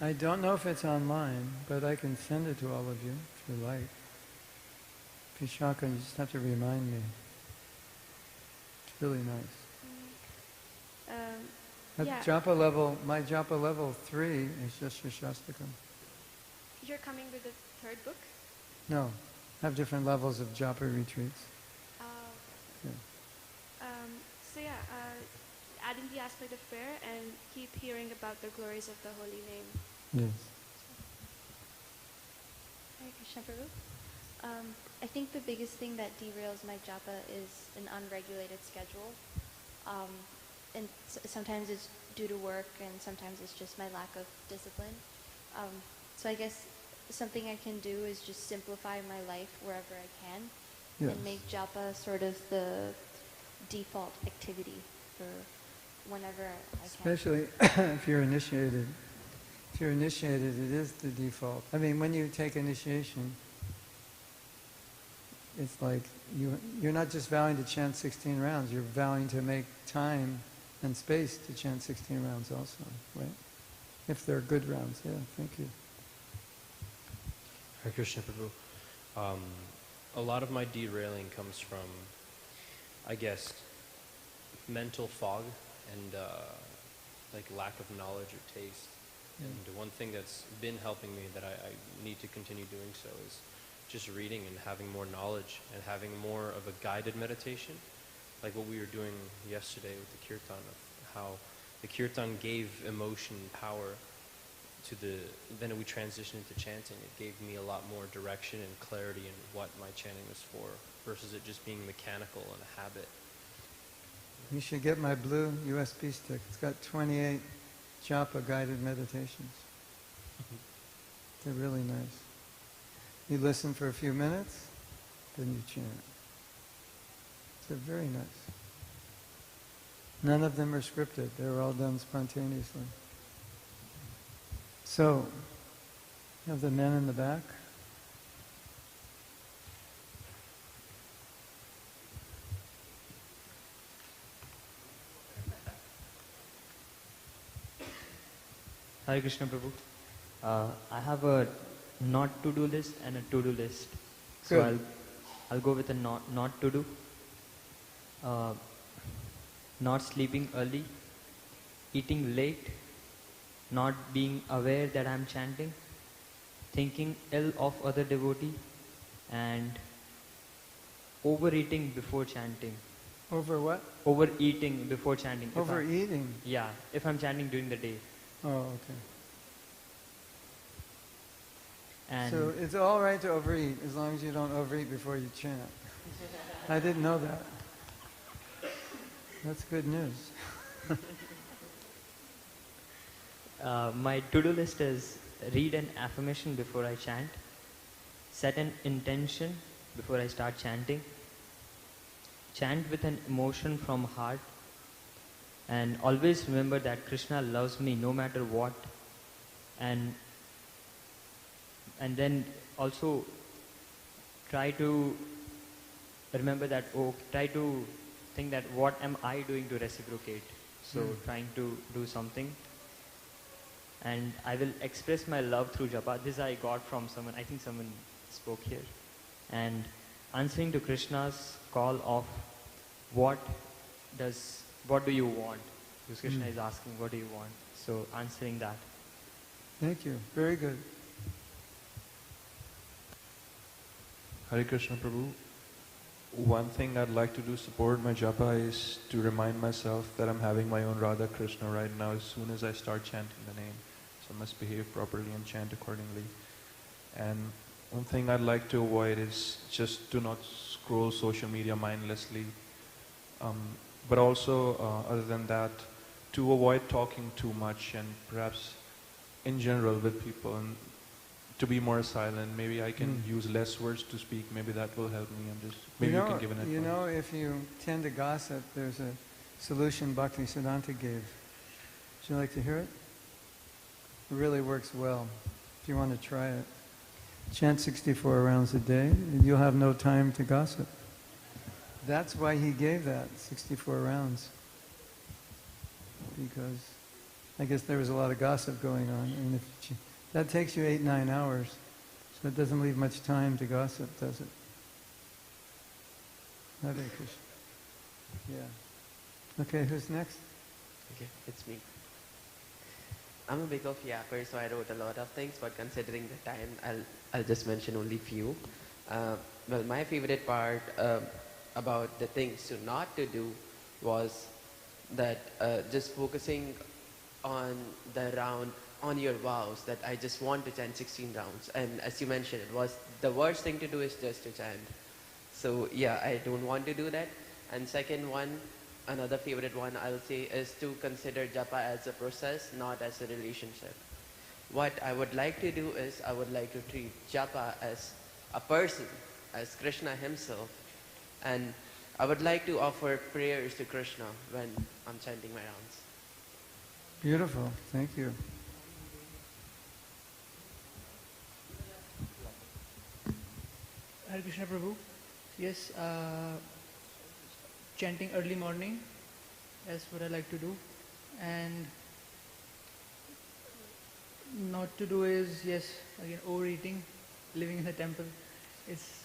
I don't know if it's online, but I can send it to all of you if you like. Vishaka, you just have to remind me. It's really nice. At Yeah. japa level, my japa level 3 is just Shikshashtakam. You're coming with the third book? No, I have different levels of japa retreats. Yeah. So yeah, adding the aspect of prayer and keep hearing about the glories of the holy name. Yes. Hare Krishna Prabhu. I think the biggest thing that derails my japa is an unregulated schedule. And sometimes it's due to work, and sometimes it's just my lack of discipline. So I guess something I can do is just simplify my life wherever I can, Yes. and make japa sort of the default activity for whenever I can. Especially if you're initiated. If you're initiated, it is the default. I mean, when you take initiation, it's like you're not just vowing to chant 16 rounds, you're vowing to make time and space to chant 16 rounds also, right? If they're good rounds, yeah, thank you. Hare Krishna Prabhu. A lot of my derailing comes from, I guess, mental fog and like lack of knowledge or taste. And one thing that's been helping me that I need to continue doing so is just reading and having more knowledge and having more of a guided meditation, like what we were doing yesterday with the kirtan, of how the kirtan gave emotion and power to then we transitioned into chanting. It gave me a lot more direction and clarity in what my chanting was for, versus it just being mechanical and a habit. You should get my blue USB stick. It's got 28 japa guided meditations. They're really nice. You listen for a few minutes, then you chant. They're very nice. None of them are scripted. They were all done spontaneously. So, you have the men in the back. Hare Krishna Prabhu. I have a not to do list and a to do list. So Good. I'll go with a not to do. Not sleeping early, eating late, not being aware that I'm chanting, thinking ill of other devotee, and overeating before chanting. Over what? Overeating before chanting. Overeating? Yeah, if I'm chanting during the day. Oh, okay. And So it's all right to overeat as long as you don't overeat before you chant. I didn't know that. That's good news. My to-do list is read an affirmation before I chant, set an intention before I start chanting, chant with an emotion from heart, and always remember that Krishna loves me no matter what, and then also try to remember that, try to think that what am I doing to reciprocate. So trying to do something. and I will express my love through japa. This I got from someone, I think someone spoke here. And answering to Krishna's call of what do you want? Because Krishna is asking, what do you want? So answering that. Thank you. Very good. Hare Krishna Prabhu. One thing I'd like to do support my japa is to remind myself that I'm having my own Radha Krishna right now as soon as I start chanting the name. So I must behave properly and chant accordingly. And one thing I'd like to avoid is just to not scroll social media mindlessly. But also, other than that, to avoid talking too much and perhaps in general with people, and to be more silent. Maybe I can use less words to speak. Maybe that will help me. Maybe you can give an advice. You know, if you tend to gossip, there's a solution Bhakti Siddhanta gave. Would you like to hear it? It really works well. If you want to try it, chant 64 rounds a day, and you'll have no time to gossip. That's why he gave that, 64 rounds. Because I guess there was a lot of gossip going on. And that takes you 8-9 hours. So it doesn't leave much time to gossip, does it? Hare Krishna. Yeah. Okay, who's next? Okay, it's me. I'm a big of yapper, so I wrote a lot of things, but considering the time, I'll just mention only few. Well, my favorite part about the things to not to do was that just focusing on the round, on your vows, that I just want to chant 16 rounds. And as you mentioned, it was the worst thing to do is just to chant. So yeah, I don't want to do that. And second one, another favorite one I'll say is to consider japa as a process, not as a relationship. What I would like to do is I would like to treat japa as a person, as Krishna himself. And I would like to offer prayers to Krishna when I'm chanting my rounds. Beautiful. Thank you. Hare Krishna Prabhu. Yes, chanting early morning, that's what I like to do. And not to do is, yes, again, overeating, living in the temple. It's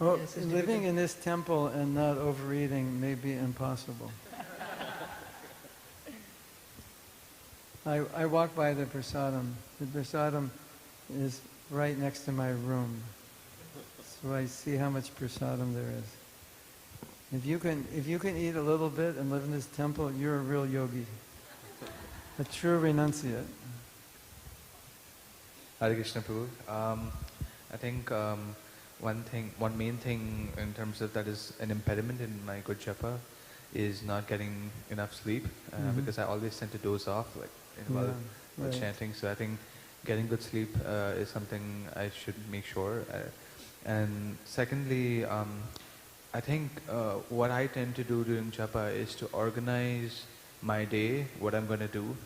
living in this temple and not overeating may be impossible. I walk by the prasadam. The prasadam is right next to my room. So I see how much prasadam there is. If you can eat a little bit and live in this temple, you're a real yogi. A true renunciate. Hare Krishna Prabhu. I think one main thing in terms of that is an impediment in my good japa is not getting enough sleep because I always tend to doze off while chanting. So I think getting good sleep is something I should make sure. And secondly, I think what I tend to do during japa is to organize my day, what I'm going to do,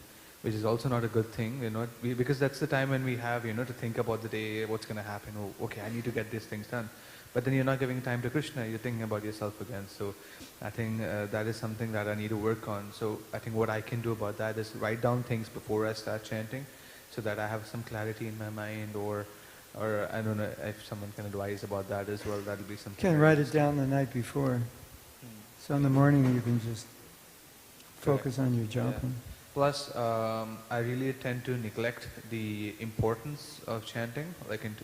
which is also not a good thing, because that's the time when we have, to think about the day, what's going to happen. Oh, okay, I need to get these things done. But then you're not giving time to Krishna, you're thinking about yourself again. So I think that is something that I need to work on. So I think what I can do about that is write down things before I start chanting so that I have some clarity in my mind, or I don't know if someone can advise about that as well. That'll be something. You can write it down the night before. So in the morning you can just focus on your japa. Yeah. Plus, I really tend to neglect the importance of chanting,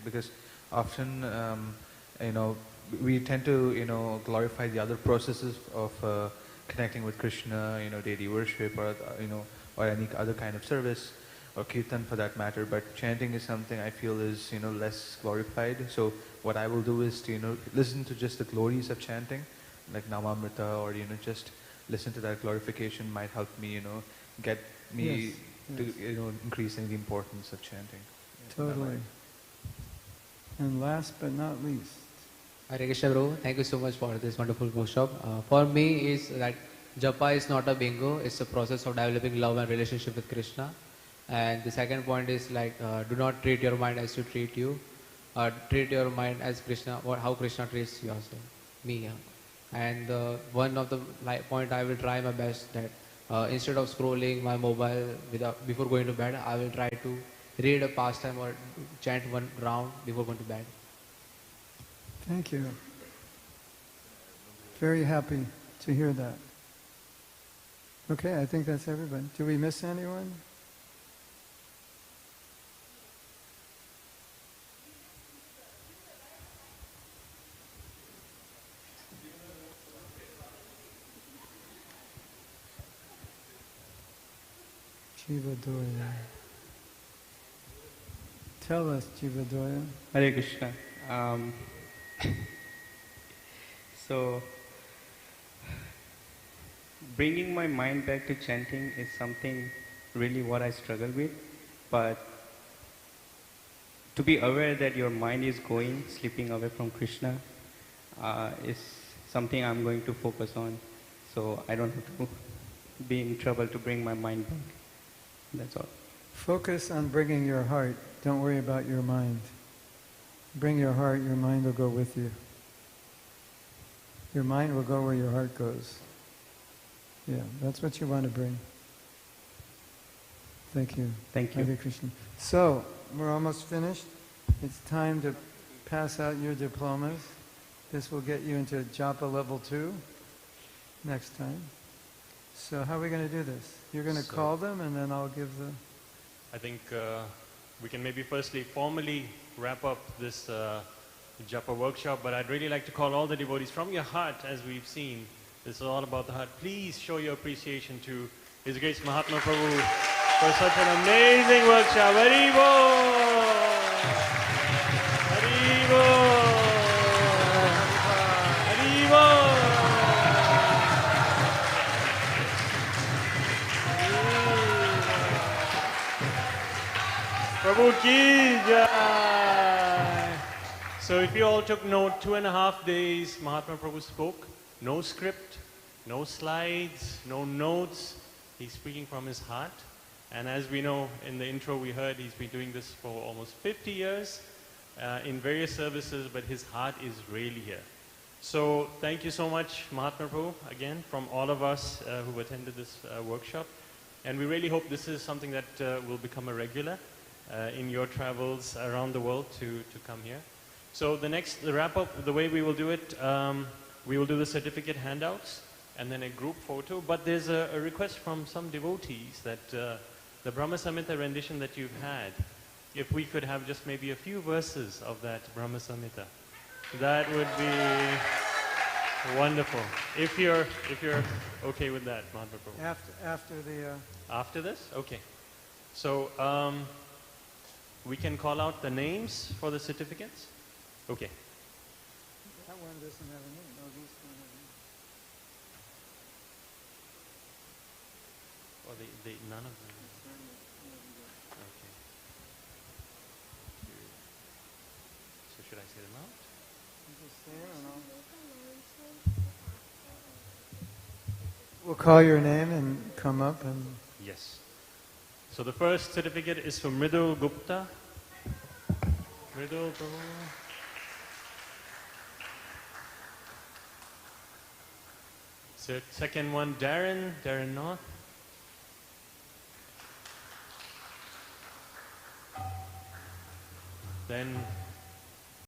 because often, we tend to, glorify the other processes of connecting with Krishna, daily worship, or any other kind of service, or kirtan for that matter. But chanting is something I feel is, less glorified. So what I will do is to, listen to just the glories of chanting, like Namamrita, or just listen to that glorification might help me, get me to increasing the importance of chanting. Totally. And last but not least. Hare Krishna Prabhu, thank you so much for this wonderful workshop. For me is that japa is not a bingo, it's a process of developing love and relationship with Krishna. And the second point is do not treat your mind as to treat you. Treat your mind as Krishna, how Krishna treats you also, me. And one of the point I will try my best that Instead of scrolling my mobile before going to bed, I will try to read a pastime or chant one round before going to bed. Thank you. Very happy to hear that. Okay, I think that's everybody. Do we miss anyone? Jivadoya. Tell us, Jivadoya. Hare Krishna. So, bringing my mind back to chanting is something really what I struggle with. But to be aware that your mind is going, slipping away from Krishna, is something I'm going to focus on. So I don't have to be in trouble to bring my mind back. That's all. Focus on bringing your heart. Don't worry about your mind. Bring your heart, your mind will go with you. Your mind will go where your heart goes. Yeah, that's what you want to bring. Thank you. Thank you. Hare Krishna. So, we're almost finished. It's time to pass out your diplomas. This will get you into Japa level 2 next time. So how are we going to do this? You're going to call them and then I'll give the... I think we can maybe firstly formally wrap up this Japa workshop, but I'd really like to call all the devotees from your heart, as we've seen. This is all about the heart. Please show your appreciation to His Grace Mahatma Prabhu for such an amazing workshop. Haribo! Haribo! Haribo! Prabhu ki jai! So if you all took note, 2.5 days Mahatma Prabhu spoke. No script, no slides, no notes. He's speaking from his heart. And as we know, in the intro we heard, he's been doing this for almost 50 years in various services, but his heart is really here. So thank you so much, Mahatma Prabhu, again, from all of us who attended this workshop. And we really hope this is something that will become a regular in your travels around the world to come here. So the wrap-up, the way we will do it, we will do the certificate handouts and then a group photo. But there's a request from some devotees that the Brahma Samhita rendition that you've had, if we could have just maybe a few verses of that Brahma Samhita, that would be wonderful. If you're okay with that, Mahatma Prabhu. After the... After this? Okay. So we can call out the names for the certificates? Okay. That one doesn't have a name. No, these two have a name. Or none of them? Okay. So should I say them out? Just say it and we'll call your name and come up and... Yes. So the first certificate is for Mridul Gupta. Mridul Prabhu. So second one, Darren North. Then